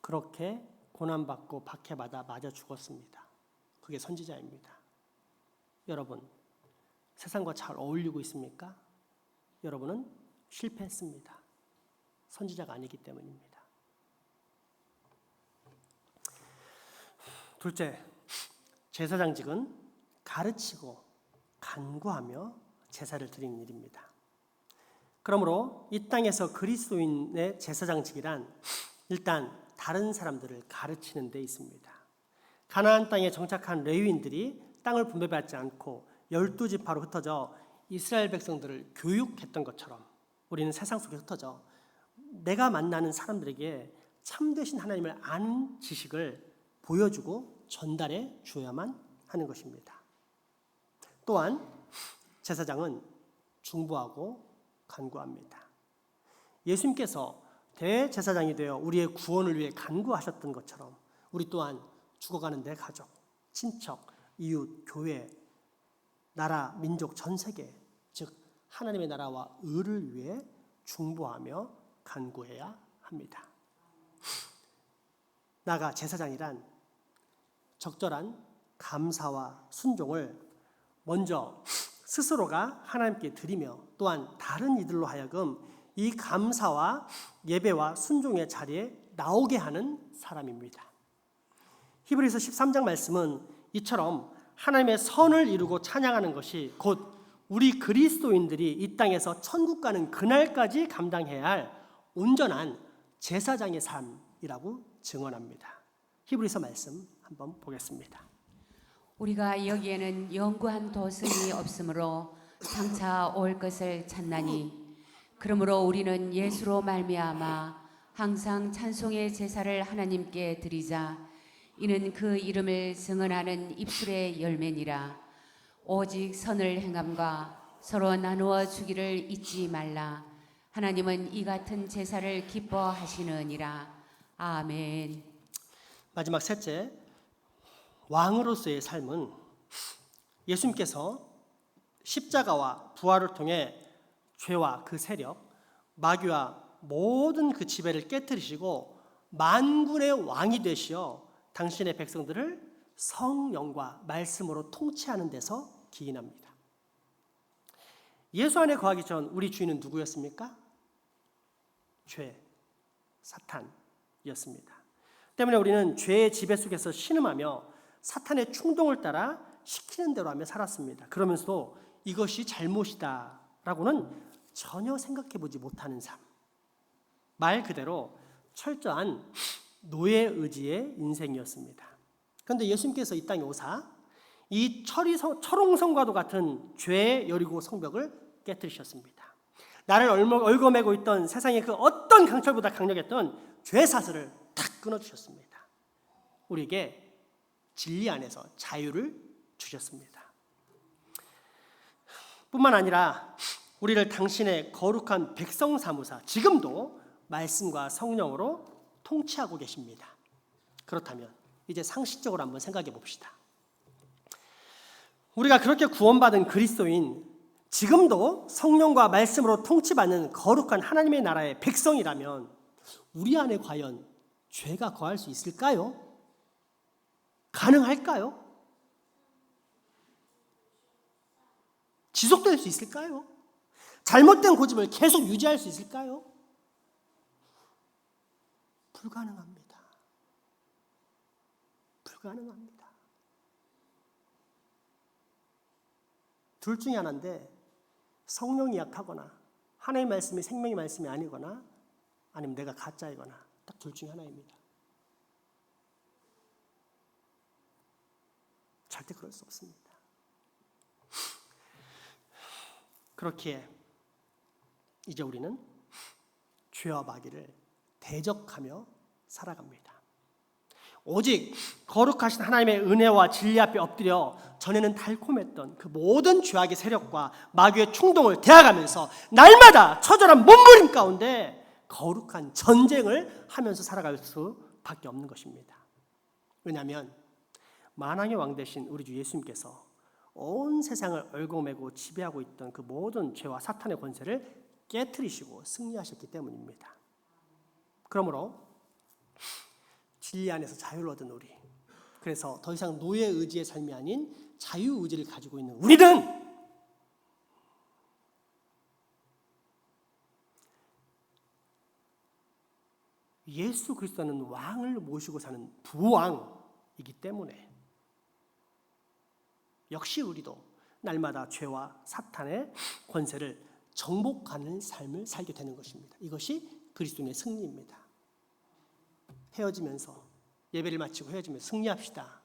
그렇게 고난받고 박해받아 맞아 죽었습니다. 그게 선지자입니다. 여러분, 세상과 잘 어울리고 있습니까? 여러분은 실패했습니다. 선지자가 아니기 때문입니다. 둘째, 제사장직은 가르치고 간구하며 제사를 드리는 일입니다. 그러므로 이 땅에서 그리스도인의 제사장직이란 일단 다른 사람들을 가르치는 데 있습니다. 가나안 땅에 정착한 레위인들이 땅을 분배받지 않고 12지파로 흩어져 이스라엘 백성들을 교육했던 것처럼 우리는 세상 속에 흩어져 내가 만나는 사람들에게 참되신 하나님을 아는 지식을 보여주고 전달해 주어야만 하는 것입니다. 또한 제사장은 중보하고 간구합니다. 예수님께서 대제사장이 되어 우리의 구원을 위해 간구하셨던 것처럼 우리 또한 죽어가는 내 가족, 친척, 이웃, 교회, 나라, 민족, 전 세계 즉 하나님의 나라와 의를 위해 중보하며 간구해야 합니다. 나아가 제사장이란 적절한 감사와 순종을 먼저 스스로가 하나님께 드리며 또한 다른 이들로 하여금 이 감사와 예배와 순종의 자리에 나오게 하는 사람입니다. 히브리서 13장 말씀은 이처럼 하나님의 선을 이루고 찬양하는 것이 곧 우리 그리스도인들이 이 땅에서 천국 가는 그날까지 감당해야 할 온전한 제사장의 삶이라고 증언합니다. 히브리서 말씀 한번 보겠습니다. 우리가 여기에는 영구한 도성이 없으므로 장차 올 것을 찾나니 그러므로 우리는 예수로 말미암아 항상 찬송의 제사를 하나님께 드리자. 이는 그 이름을 증언하는 입술의 열매니라. 오직 선을 행함과 서로 나누어 주기를 잊지 말라. 하나님은 이 같은 제사를 기뻐하시느니라. 아멘. 마지막 셋째, 왕으로서의 삶은 예수님께서 십자가와 부활을 통해 죄와 그 세력, 마귀와 모든 그 지배를 깨뜨리시고 만군의 왕이 되시어 당신의 백성들을 성령과 말씀으로 통치하는 데서 기인합니다. 예수 안에 거하기 전 우리 주인은 누구였습니까? 죄, 사탄이었습니다. 때문에 우리는 죄의 지배 속에서 신음하며 사탄의 충동을 따라 시키는 대로 하며 살았습니다. 그러면서도 이것이 잘못이다 라고는 전혀 생각해보지 못하는 삶. 말 그대로 철저한 노예 의지의 인생이었습니다. 그런데 예수님께서 이 땅에 오사 이 철옹성과도 같은 죄의 여리고 성벽을 깨뜨리셨습니다. 나를 얽어매고 있던 세상의 그 어떤 강철보다 강력했던 죄 사슬을 탁 끊어주셨습니다. 우리에게 진리 안에서 자유를 주셨습니다. 뿐만 아니라 우리를 당신의 거룩한 백성 삼으사 지금도 말씀과 성령으로 통치하고 계십니다. 그렇다면 이제 상식적으로 한번 생각해 봅시다. 우리가 그렇게 구원받은 그리스도인, 지금도 성령과 말씀으로 통치받는 거룩한 하나님의 나라의 백성이라면 우리 안에 과연 죄가 거할 수 있을까요? 가능할까요? 지속될 수 있을까요? 잘못된 고집을 계속 유지할 수 있을까요? 불가능합니다. 불가능합니다. 둘 중에 하나인데 성령이 약하거나 하나님의 말씀이 생명의 말씀이 아니거나 아니면 내가 가짜이거나 딱 둘 중에 하나입니다. 절대 그럴 수 없습니다. 그렇기에 이제 우리는 죄와 마귀를 대적하며 살아갑니다. 오직 거룩하신 하나님의 은혜와 진리 앞에 엎드려 전에는 달콤했던 그 모든 죄악의 세력과 마귀의 충동을 대항하면서 날마다 처절한 몸부림 가운데 거룩한 전쟁을 하면서 살아갈 수밖에 없는 것입니다. 왜냐하면 만왕의 왕 되신 우리 주 예수님께서 온 세상을 얽어매고 지배하고 있던 그 모든 죄와 사탄의 권세를 깨뜨리시고 승리하셨기 때문입니다. 그러므로 진리 안에서 자유를 얻은 우리, 그래서 더 이상 노예 의지의 삶이 아닌 자유 의지를 가지고 있는 우리는 예수 그리스도는 왕을 모시고 사는 부왕이기 때문에 역시 우리도 날마다 죄와 사탄의 권세를 정복하는 삶을 살게 되는 것입니다. 이것이 그리스도인의 승리입니다. 헤어지면서 예배를 마치고 헤어지면서 승리합시다.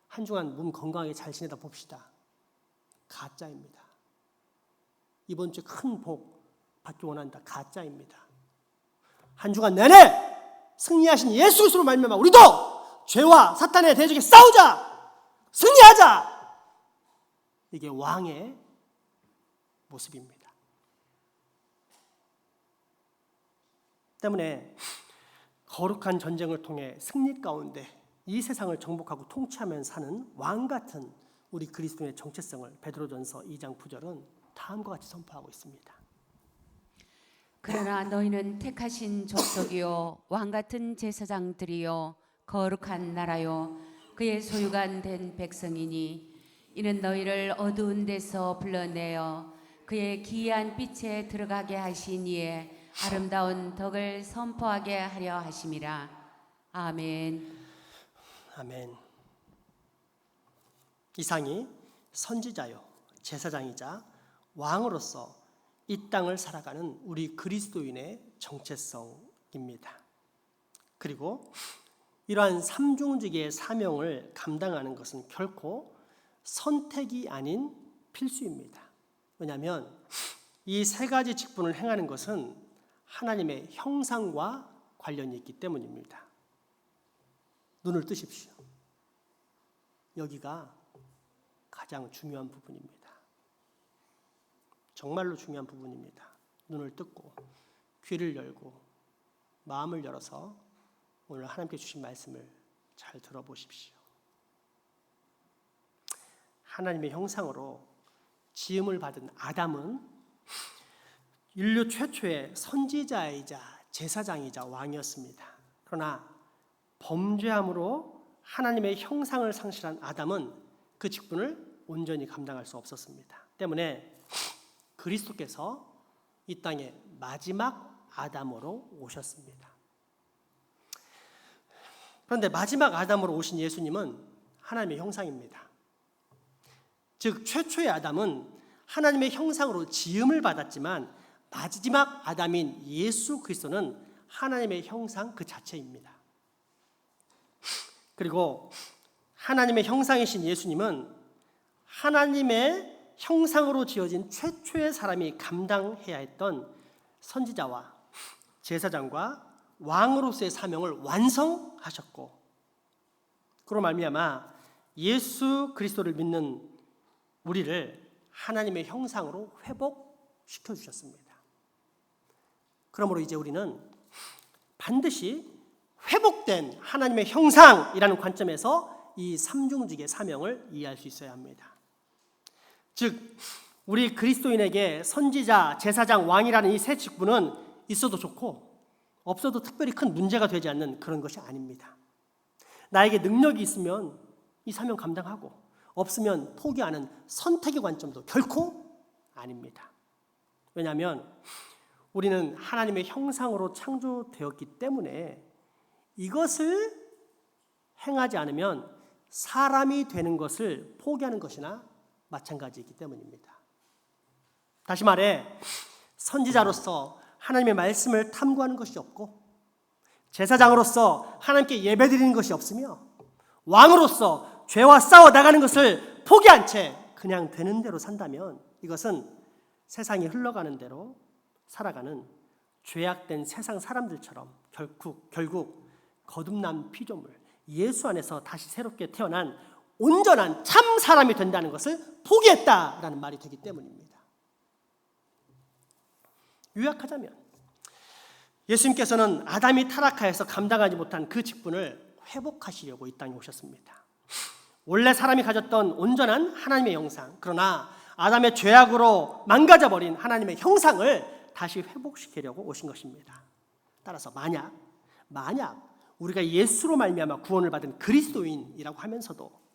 한 주간 몸 건강하게 잘 지내다 봅시다. 가짜입니다. 이번 주에 큰 복 받기 원한다. 가짜입니다. 한 주간 내내 승리하신 예수 그리스도로 말미암아 우리도 죄와 사탄의 대적에 싸우자. 승리하자. 이게 왕의 모습입니다. 때문에 거룩한 전쟁을 통해 승리 가운데 이 세상을 정복하고 통치하면서 사는 왕 같은 우리 그리스도의 정체성을 베드로전서 2장 9절은 다음과 같이 선포하고 있습니다. 그러나 너희는 택하신 족속이요 왕 같은 제사장들이요 거룩한 나라요 그의 소유가 된 백성이니 이는 너희를 어두운 데서 불러내어 그의 기이한 빛에 들어가게 하신 이에 아름다운 덕을 선포하게 하려 하심이라. 아멘. 아멘. 이상이 선지자요 제사장이자 왕으로서 이 땅을 살아가는 우리 그리스도인의 정체성입니다. 그리고 이러한 삼중직의 사명을 감당하는 것은 결코 선택이 아닌 필수입니다. 왜냐하면 이 세 가지 직분을 행하는 것은 하나님의 형상과 관련이 있기 때문입니다. 눈을 뜨십시오. 여기가 가장 중요한 부분입니다. 정말로 중요한 부분입니다. 눈을 뜯고 귀를 열고 마음을 열어서 오늘 하나님께 주신 말씀을 잘 들어보십시오. 하나님의 형상으로 지음을 받은 아담은 인류 최초의 선지자이자 제사장이자 왕이었습니다. 그러나 범죄함으로 하나님의 형상을 상실한 아담은 그 직분을 온전히 감당할 수 없었습니다. 때문에 그리스도께서 이 땅에 마지막 아담으로 오셨습니다. 그런데 마지막 아담으로 오신 예수님은 하나님의 형상입니다. 즉 최초의 아담은 하나님의 형상으로 지음을 받았지만 마지막 아담인 예수 그리스도는 하나님의 형상 그 자체입니다. 그리고 하나님의 형상이신 예수님은 하나님의 형상으로 지어진 최초의 사람이 감당해야 했던 선지자와 제사장과 왕으로서의 사명을 완성하셨고, 그로 말미암아 예수 그리스도를 믿는 우리를 하나님의 형상으로 회복시켜 주셨습니다. 그러므로 이제 우리는 반드시 회복된 하나님의 형상이라는 관점에서 이 삼중직의 사명을 이해할 수 있어야 합니다. 즉 우리 그리스도인에게 선지자, 제사장, 왕이라는 이 세 직분은 있어도 좋고 없어도 특별히 큰 문제가 되지 않는 그런 것이 아닙니다. 나에게 능력이 있으면 이 사명 감당하고 없으면 포기하는 선택의 관점도 결코 아닙니다. 왜냐하면 우리는 하나님의 형상으로 창조되었기 때문에 이것을 행하지 않으면 사람이 되는 것을 포기하는 것이나 마찬가지이기 때문입니다. 다시 말해 선지자로서 하나님의 말씀을 탐구하는 것이 없고, 제사장으로서 하나님께 예배드리는 것이 없으며, 왕으로서 죄와 싸워 나가는 것을 포기한 채 그냥 되는 대로 산다면 이것은 세상이 흘러가는 대로 살아가는 죄악된 세상 사람들처럼 결국 거듭난 피조물 예수 안에서 다시 새롭게 태어난 온전한 참 사람이 된다는 것을 포기했다라는 말이 되기 때문입니다. 요약하자면 예수님께서는 아담이 타락하여서 감당하지 못한 그 직분을 회복하시려고 이 땅에 오셨습니다. 원래 사람이 가졌던 온전한 하나님의 형상, 그러나 아담의 죄악으로 망가져버린 하나님의 형상을 다시 회복시키려고 오신 것입니다. 따라서 만약 우리가 예수로 말미암아 구원을 받은 그리스도인이라고 하면서도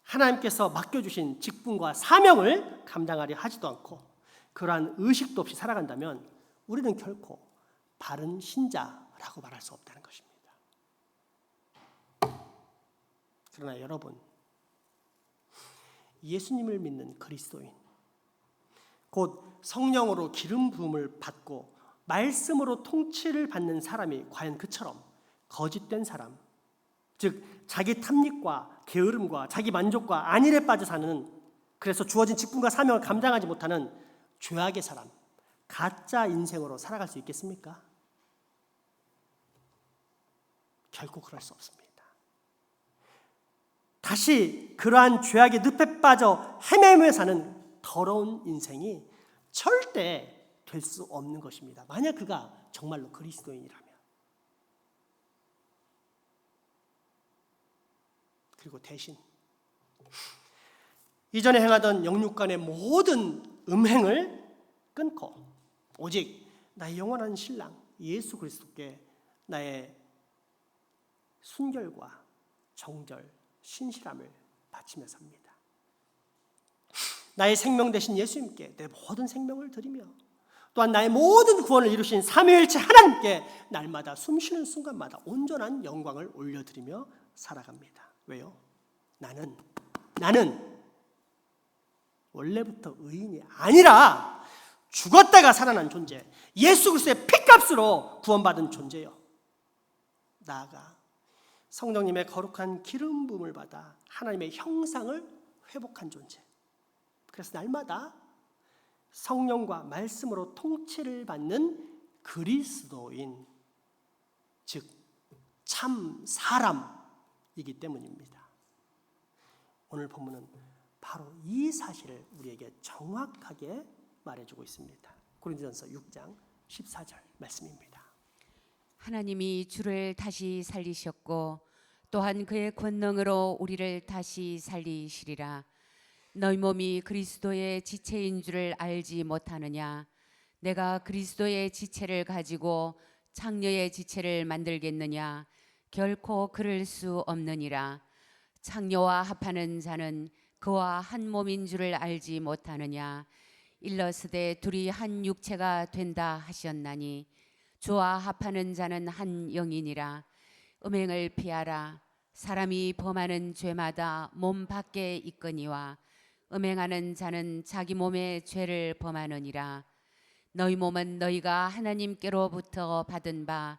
하나님께서 맡겨주신 직분과 사명을 감당하려 하지도 않고 그러한 의식도 없이 살아간다면 우리는 결코 바른 신자라고 말할 수 없다는 것입니다. 그러나 여러분, 예수님을 믿는 그리스도인, 곧 성령으로 기름 부음을 받고 말씀으로 통치를 받는 사람이 과연 그처럼 거짓된 사람, 즉 자기 탐닉과 게으름과 자기 만족과 안일에 빠져 사는, 그래서 주어진 직분과 사명을 감당하지 못하는 죄악의 사람, 가짜 인생으로 살아갈 수 있겠습니까? 결코 그럴 수 없습니다. 다시 그러한 죄악의 늪에 빠져 헤매며 사는 더러운 인생이 절대 될 수 없는 것입니다. 만약 그가 정말로 그리스도인이라면. 그리고 대신 이전에 행하던 영육간의 모든 음행을 끊고 오직 나의 영원한 신랑 예수 그리스도께 나의 순결과 정절, 신실함을 바치며 삽니다. 나의 생명 되신 예수님께 내 모든 생명을 드리며 또한 나의 모든 구원을 이루신 삼위일체 하나님께 날마다 숨쉬는 순간마다 온전한 영광을 올려드리며 살아갑니다. 왜요? 나는 원래부터 의인이 아니라 죽었다가 살아난 존재, 예수 그리스도의 피값으로 구원받은 존재요. 나아가 성령님의 거룩한 기름 부음을 받아 하나님의 형상을 회복한 존재. 그래서 날마다 성령과 말씀으로 통치를 받는 그리스도인, 즉 참 사람이기 때문입니다. 오늘 본문은 바로 이 사실을 우리에게 정확하게 말해주고 있습니다. 고린도전서 6장 14절 말씀입니다. 하나님이 주를 다시 살리셨고 또한 그의 권능으로 우리를 다시 살리시리라. 너희 몸이 그리스도의 지체인 줄을 알지 못하느냐? 내가 그리스도의 지체를 가지고 창녀의 지체를 만들겠느냐? 결코 그럴 수 없느니라. 창녀와 합하는 자는 그와 한 몸인 줄을 알지 못하느냐? 일러스되 둘이 한 육체가 된다 하셨나니 주와 합하는 자는 한 영이니라. 음행을 피하라. 사람이 범하는 죄마다 몸 밖에 있거니와 음행하는 자는 자기 몸의 죄를 범하느니라. 너희 몸은 너희가 하나님께로부터 받은 바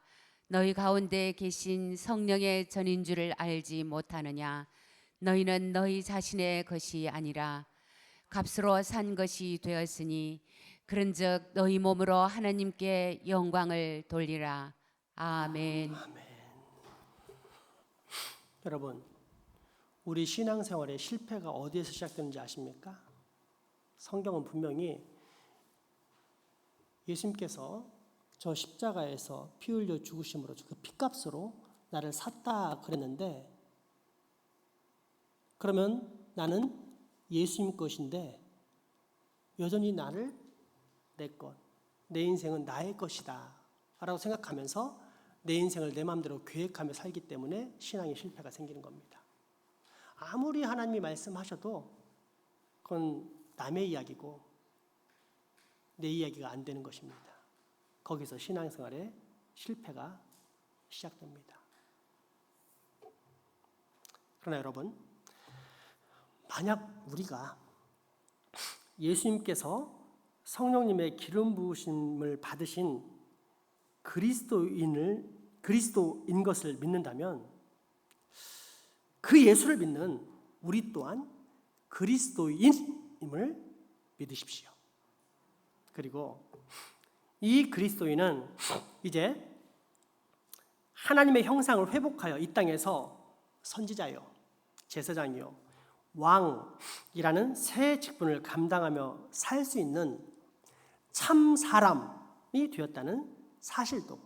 너희 가운데 계신 성령의 전인 줄을 알지 못하느냐? 너희는 너희 자신의 것이 아니라 값으로 산 것이 되었으니 그런즉 너희 몸으로 하나님께 영광을 돌리라. 아멘. 여러분, 우리 신앙생활의 실패가 어디에서 시작되는지 아십니까? 성경은 분명히 예수님께서 저 십자가에서 피 흘려 죽으심으로 그 피값으로 나를 샀다 그랬는데, 그러면 나는 예수님 것인데 여전히 나를 내 것, 내 인생은 나의 것이다 라고 생각하면서 내 인생을 내 마음대로 계획하며 살기 때문에 신앙의 실패가 생기는 겁니다. 아무리 하나님이 말씀하셔도 그건 남의 이야기고 내 이야기가 안 되는 것입니다. 거기서 신앙생활의 실패가 시작됩니다. 그러나 여러분, 만약 우리가 예수님께서 성령님의 기름 부으심을 받으신 그리스도인 것을 믿는다면 그 예수를 믿는 우리 또한 그리스도인임을 믿으십시오. 그리고 이 그리스도인은 이제 하나님의 형상을 회복하여 이 땅에서 선지자요, 제사장이요, 왕이라는 새 직분을 감당하며 살 수 있는 참 사람이 되었다는 사실도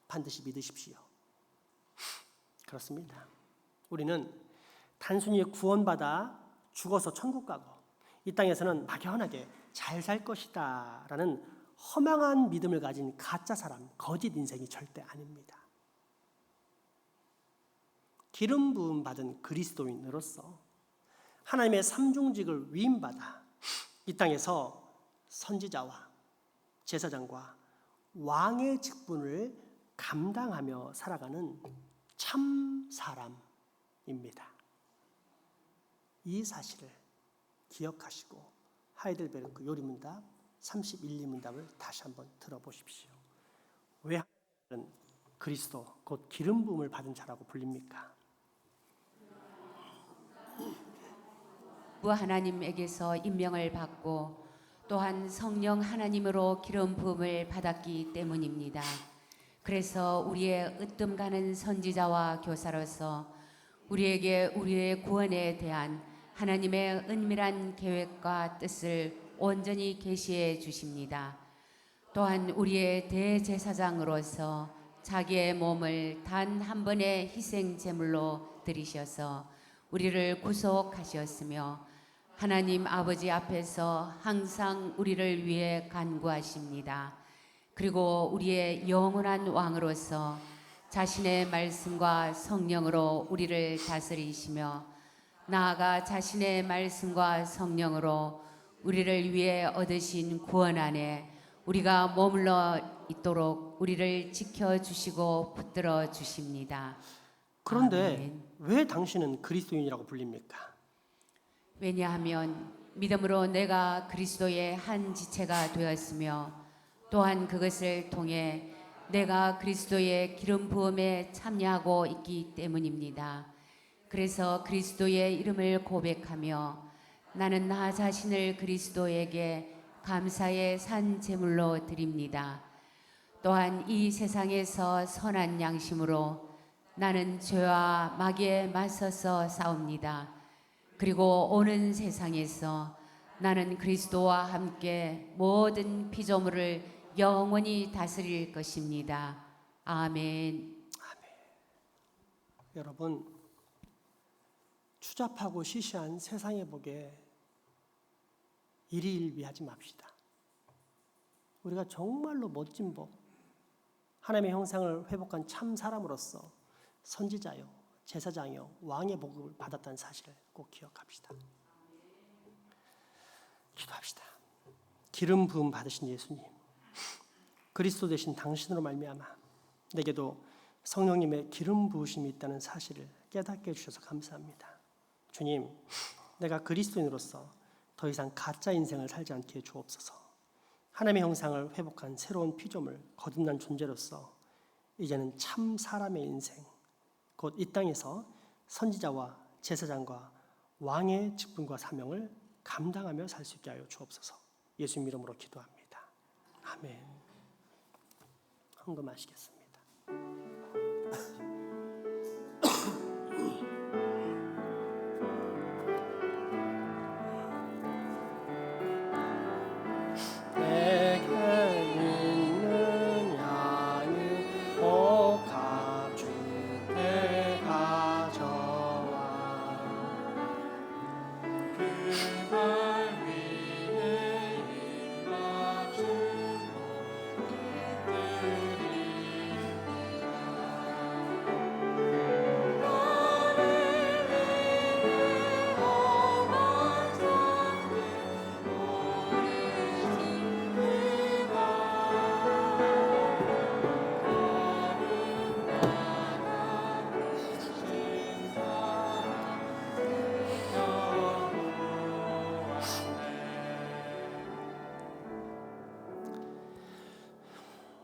반드시 믿으십시오. 그렇습니다. 우리는 단순히 구원받아 죽어서 천국 가고 이 땅에서는 막연하게 잘 살 것이다 라는 허망한 믿음을 가진 가짜 사람, 거짓 인생이 절대 아닙니다. 기름 부음 받은 그리스도인으로서 하나님의 삼중직을 위임받아 이 땅에서 선지자와 제사장과 왕의 직분을 감당하며 살아가는 참 사람입니다. 이 사실을 기억하시고 하이델베르크 요리문답 31, 2문답을 다시 한번 들어보십시오. 왜 하나님은 그리스도 곧 기름 부음을 받은 자라고 불립니까? 부 하나님에게서 임명을 받고 또한 성령 하나님으로 기름 부음을 받았기 때문입니다. 그래서 우리의 으뜸 가는 선지자와 교사로서 우리에게 우리의 구원에 대한 하나님의 은밀한 계획과 뜻을 온전히 계시해 주십니다. 또한 우리의 대제사장으로서 자기의 몸을 단 한 번의 희생 제물로 드리셔서 우리를 구속하셨으며 하나님 아버지 앞에서 항상 우리를 위해 간구하십니다. 그리고 우리의 영원한 왕으로서 자신의 말씀과 성령으로 우리를 다스리시며 나아가 자신의 말씀과 성령으로 우리를 위해 얻으신 구원 안에 우리가 머물러 있도록 우리를 지켜주시고 붙들어 주십니다. 그런데 아멘. 왜 당신은 그리스도인이라고 불립니까? 왜냐하면 믿음으로 내가 그리스도의 한 지체가 되었으며 또한 그것을 통해 내가 그리스도의 기름 부음에 참여하고 있기 때문입니다. 그래서 그리스도의 이름을 고백하며 나는 나 자신을 그리스도에게 감사의 산 제물로 드립니다. 또한 이 세상에서 선한 양심으로 나는 죄와 마귀에 맞서서 싸웁니다. 그리고 오는 세상에서 나는 그리스도와 함께 모든 피조물을 영원히 다스릴 것입니다. 아멘. 여러분, 추잡하고 시시한 세상의 복에 일희일비하지 맙시다. 우리가 정말로 멋진 복, 하나님의 형상을 회복한 참 사람으로서 선지자요, 제사장요, 왕의 복을 받았다는 사실을 꼭 기억합시다. 기도합시다. 기름 부음 받으신 예수님, 그리스도 되신 당신으로 말미암아 내게도 성령님의 기름 부으심이 있다는 사실을 깨닫게 해주셔서 감사합니다. 주님, 내가 그리스도인으로서 더 이상 가짜 인생을 살지 않게 해 주옵소서. 하나님의 형상을 회복한 새로운 피조물, 거듭난 존재로서 이제는 참 사람의 인생, 곧 이 땅에서 선지자와 제사장과 왕의 직분과 사명을 감당하며 살 수 있게 하여 주옵소서. 예수님 이름으로 기도합니다. 아멘. 헌금하시겠습니다. 내게 있는 양을 꼭 가주게 가져와 그걸 위해 일맞추고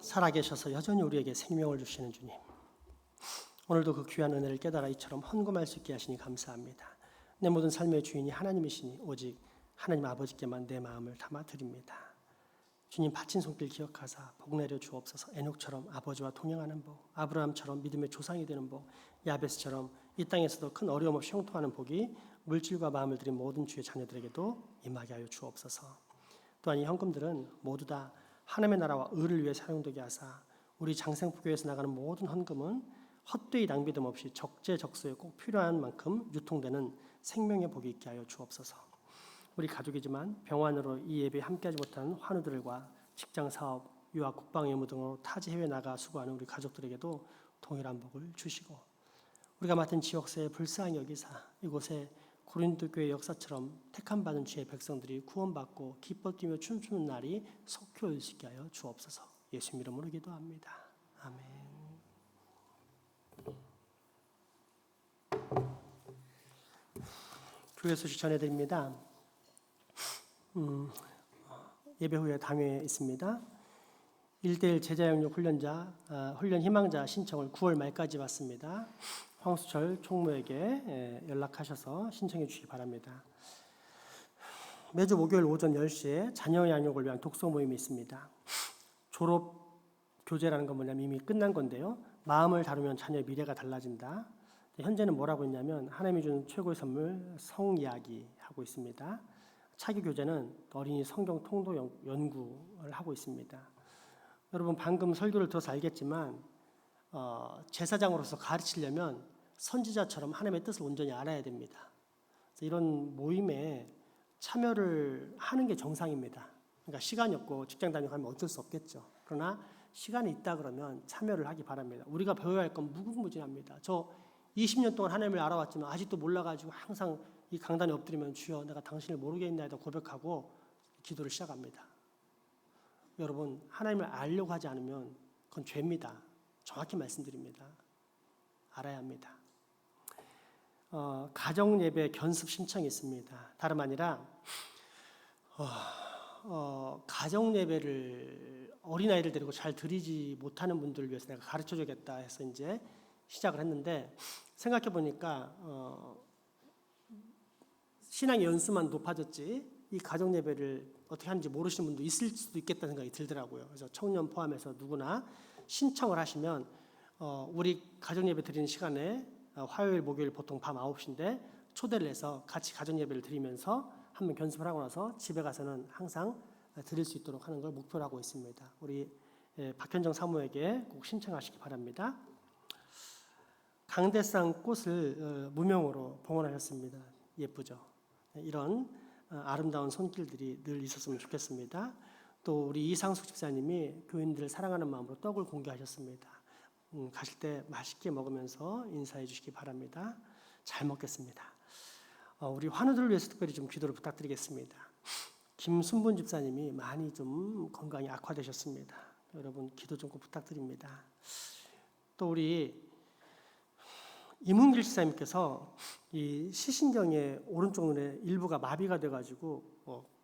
살아계셔서 여전히 우리에게 생명을 주시는 주님, 오늘도 그 귀한 은혜를 깨달아 이처럼 헌금할 수 있게 하시니 감사합니다. 내 모든 삶의 주인이 하나님이시니 오직 하나님 아버지께만 내 마음을 담아 드립니다. 주님, 바친 손길 기억하사 복 내려 주옵소서. 에녹처럼 아버지와 동행하는 복, 아브라함처럼 믿음의 조상이 되는 복, 야베스처럼 이 땅에서도 큰 어려움 없이 형통하는 복이 물질과 마음을 들인 모든 주의 자녀들에게도 임하게 하여 주옵소서. 또한 이 헌금들은 모두 다 하나님의 나라와 의를 위해 사용되게 하사 우리 장생포교회에서 나가는 모든 헌금은 헛되이 낭비됨 없이 적재적소에 꼭 필요한 만큼 유통되는 생명의 복이 있게 하여 주옵소서. 우리 가족이지만 병환으로 이 예배에 함께하지 못한 환우들과 직장사업, 유학, 국방 의무 등으로 타지 해외 나가 수고하는 우리 가족들에게도 동일한 복을 주시고, 우리가 맡은 지역사회 불쌍히 여기사 이곳에 고린도 교회 역사처럼 택함받은 주의 백성들이 구원받고 기뻐 뛰며 춤추는 날이 속히 올 수 있게 하여 주옵소서. 예수 이름으로 기도합니다. 아멘. 교회 소식 전해드립니다. 예배 후에 당회에 있습니다. 1대1 제자영역 훈련 희망자 신청을 9월 말까지 받습니다. 황수철 총무에게 연락하셔서 신청해 주시기 바랍니다. 매주 목요일 오전 10시에 자녀 양육을 위한 독서 모임이 있습니다. 졸업 교재라는 건 뭐냐면 이미 끝난 건데요. 마음을 다루면 자녀의 미래가 달라진다. 현재는 뭐라고 했냐면 하나님이 주는 최고의 선물 성이야기 하고 있습니다. 차기 교재는 어린이 성경 통독 연구를 하고 있습니다. 여러분, 방금 설교를 들어서 알겠지만 제사장으로서 가르치려면 선지자처럼 하나님의 뜻을 온전히 알아야 됩니다. 그래서 이런 모임에 참여를 하는 게 정상입니다. 그러니까 시간이 없고 직장 다니고 하면 어쩔 수 없겠죠. 그러나 시간이 있다 그러면 참여를 하기 바랍니다. 우리가 배워야 할 건 무궁무진합니다. 저 20년 동안 하나님을 알아왔지만 아직도 몰라가지고 항상 이 강단에 엎드리면 주여 내가 당신을 모르겠나이다 고백하고 기도를 시작합니다. 여러분, 하나님을 알려고 하지 않으면 그건 죄입니다. 정확히 말씀드립니다. 알아야 합니다. 가정 예배 견습 신청이 있습니다. 다름 아니라 가정 예배를 어린아이를 데리고 잘 드리지 못하는 분들을 위해서 내가 가르쳐 주겠다 해서 이제 시작을 했는데, 생각해 보니까 신앙의 연수만 높아졌지 이 가정 예배를 어떻게 하는지 모르시는 분도 있을 수도 있겠다는 생각이 들더라고요. 그래서 청년 포함해서 누구나 신청을 하시면 우리 가정예배 드리는 시간에 화요일, 목요일 보통 밤 9시인데 초대를 해서 같이 가정예배를 드리면서 한 번 견습을 하고 나서 집에 가서는 항상 드릴 수 있도록 하는 걸 목표로 하고 있습니다. 우리 박현정 사모에게 꼭 신청하시기 바랍니다. 강대상 꽃을 무명으로 봉헌하셨습니다. 예쁘죠? 이런 아름다운 손길들이 늘 있었으면 좋겠습니다. 또 우리 이상숙 집사님이 교인들을 사랑하는 마음으로 떡을 공개하셨습니다. 가실 때 맛있게 먹으면서 인사해 주시기 바랍니다. 잘 먹겠습니다. 우리 환우들을 위해서 특별히 좀 기도를 부탁드리겠습니다. 김순분 집사님이 많이 좀 건강이 악화되셨습니다. 여러분 기도 좀 꼭 부탁드립니다. 또 우리 이문길 집사님께서 이 시신경의 오른쪽 눈에 일부가 마비가 돼가지고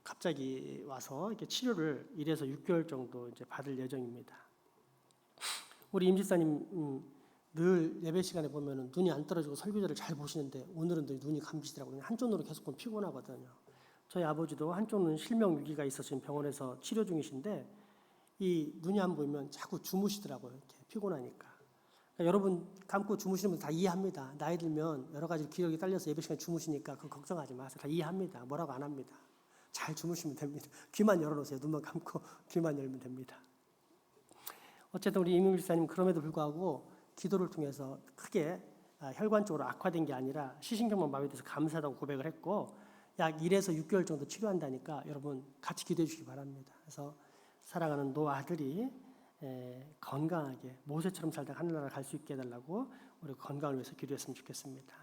갑자기 와서 이렇게 치료를 1에서 6개월 정도 이제 받을 예정입니다. 우리 임 집사님 늘 예배 시간에 보면은 눈이 안 떨어지고 설교자를 잘 보시는데 오늘은 눈이 감기시더라고요. 한쪽 눈으로 계속 보면 피곤하거든요. 저희 아버지도 한쪽 눈 실명 위기가 있어서 지금 병원에서 치료 중이신데 이 눈이 안 보이면 자꾸 주무시더라고요. 이렇게 피곤하니까. 그러니까 여러분 감고 주무시는 분 다 이해합니다. 나이 들면 여러 가지 기력이 딸려서 예배 시간에 주무시니까 그거 걱정하지 마세요. 다 이해합니다. 뭐라고 안 합니다. 잘 주무시면 됩니다. 귀만 열어놓으세요. 눈만 감고 귀만 열면 됩니다. 어쨌든 우리 이민길 집사님 그럼에도 불구하고 기도를 통해서 크게 혈관 쪽으로 악화된 게 아니라 시신경만 마비돼서 감사하다고 고백을 했고 약 1에서 6개월 정도 치료한다니까 여러분 같이 기도해 주시기 바랍니다. 그래서 사랑하는 노 아들이 건강하게 모세처럼 살다가 하늘나라 갈 수 있게 해달라고 우리 건강을 위해서 기도했으면 좋겠습니다.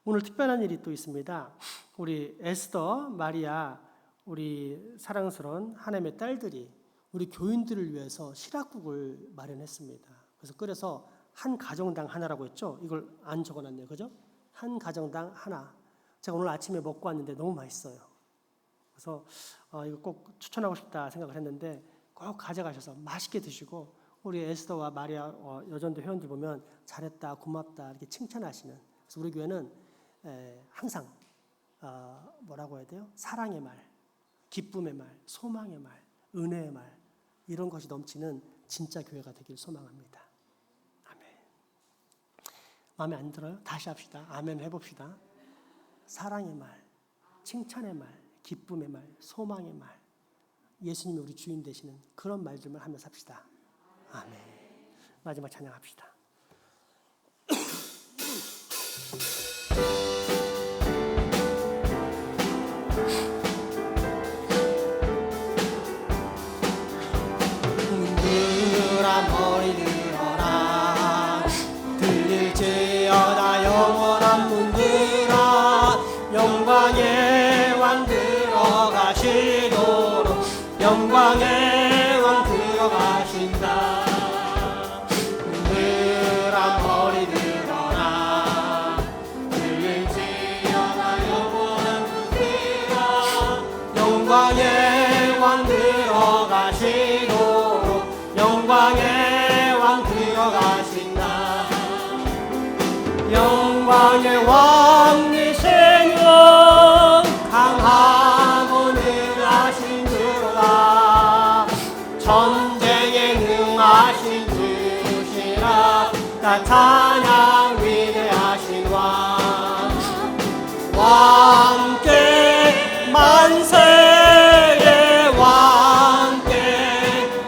오늘 특별한 일이 또 있습니다. 우리 에스더, 마리아, 우리 사랑스러운 하나님의 딸들이 우리 교인들을 위해서 실학국을 마련했습니다. 그래서 끓여서 한 가정당 하나라고 했죠. 이걸 안 적어놨네요. 그죠? 한 가정당 하나. 제가 오늘 아침에 먹고 왔는데 너무 맛있어요. 그래서 이거 꼭 추천하고 싶다 생각을 했는데 꼭 가져가셔서 맛있게 드시고 우리 에스더와 마리아 여전도 회원들 보면 잘했다, 고맙다 이렇게 칭찬하시는. 그래서 우리 교회는 항상 뭐라고 해야 돼요? 사랑의 말, 기쁨의 말, 소망의 말, 은혜의 말 이런 것이 넘치는 진짜 교회가 되길 소망합니다. 아멘. 마음에 안 들어요? 다시 합시다. 아멘 해봅시다. 사랑의 말, 칭찬의 말, 기쁨의 말, 소망의 말 예수님이 우리 주인 되시는 그런 말들만 하며 삽시다. 아멘. 마지막 찬양합시다. 문들아 머리 들어라 들릴지어다 영원한 문들아 영광의 왕 들어가시도록 영광의 왕 들어가신다. 문들아 머리 들어라 들릴지어다 영원한 문들아 영광의 왕 들어가시도록 영광의 왕 들어가신다. 영광의 왕이시는 강하고 능하신 주로다. 전쟁에 능하신 주시라. 나 찬양 위대하신 왕 왕께 만세의 왕께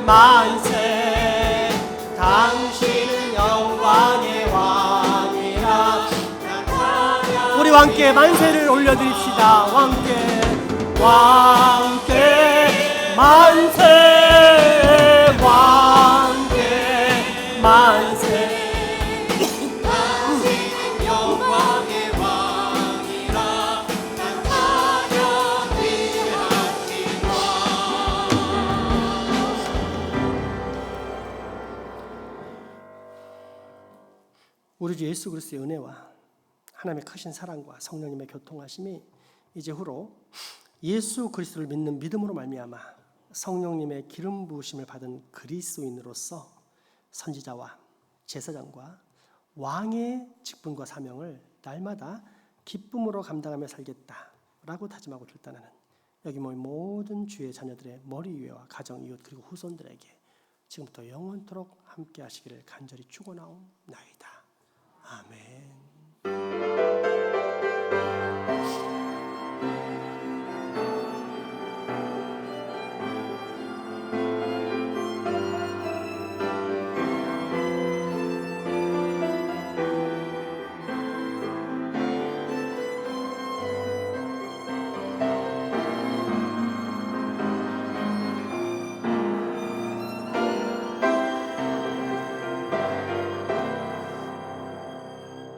만세. 당신은 영광의 왕이라. 우리 왕께 만세를 올려드립시다. 왕께 만세, 왕께 만세. 당신은 영광의 왕이라. 난 찬양 위대하신 왕. 우리 주 예수 그리스도의 은혜와 하나님의 크신 사랑과 성령님의 교통하심이 이제 후로 예수 그리스도를 믿는 믿음으로 말미암아 성령님의 기름 부으심을 받은 그리스도인으로서 선지자와 제사장과 왕의 직분과 사명을 날마다 기쁨으로 감당하며 살겠다라고 다짐하고 결단하는 여기 모인 모든 주의 자녀들의 머리 위와 가정, 이웃 그리고 후손들에게 지금부터 영원토록 함께 하시기를 간절히 축원하옵나이다.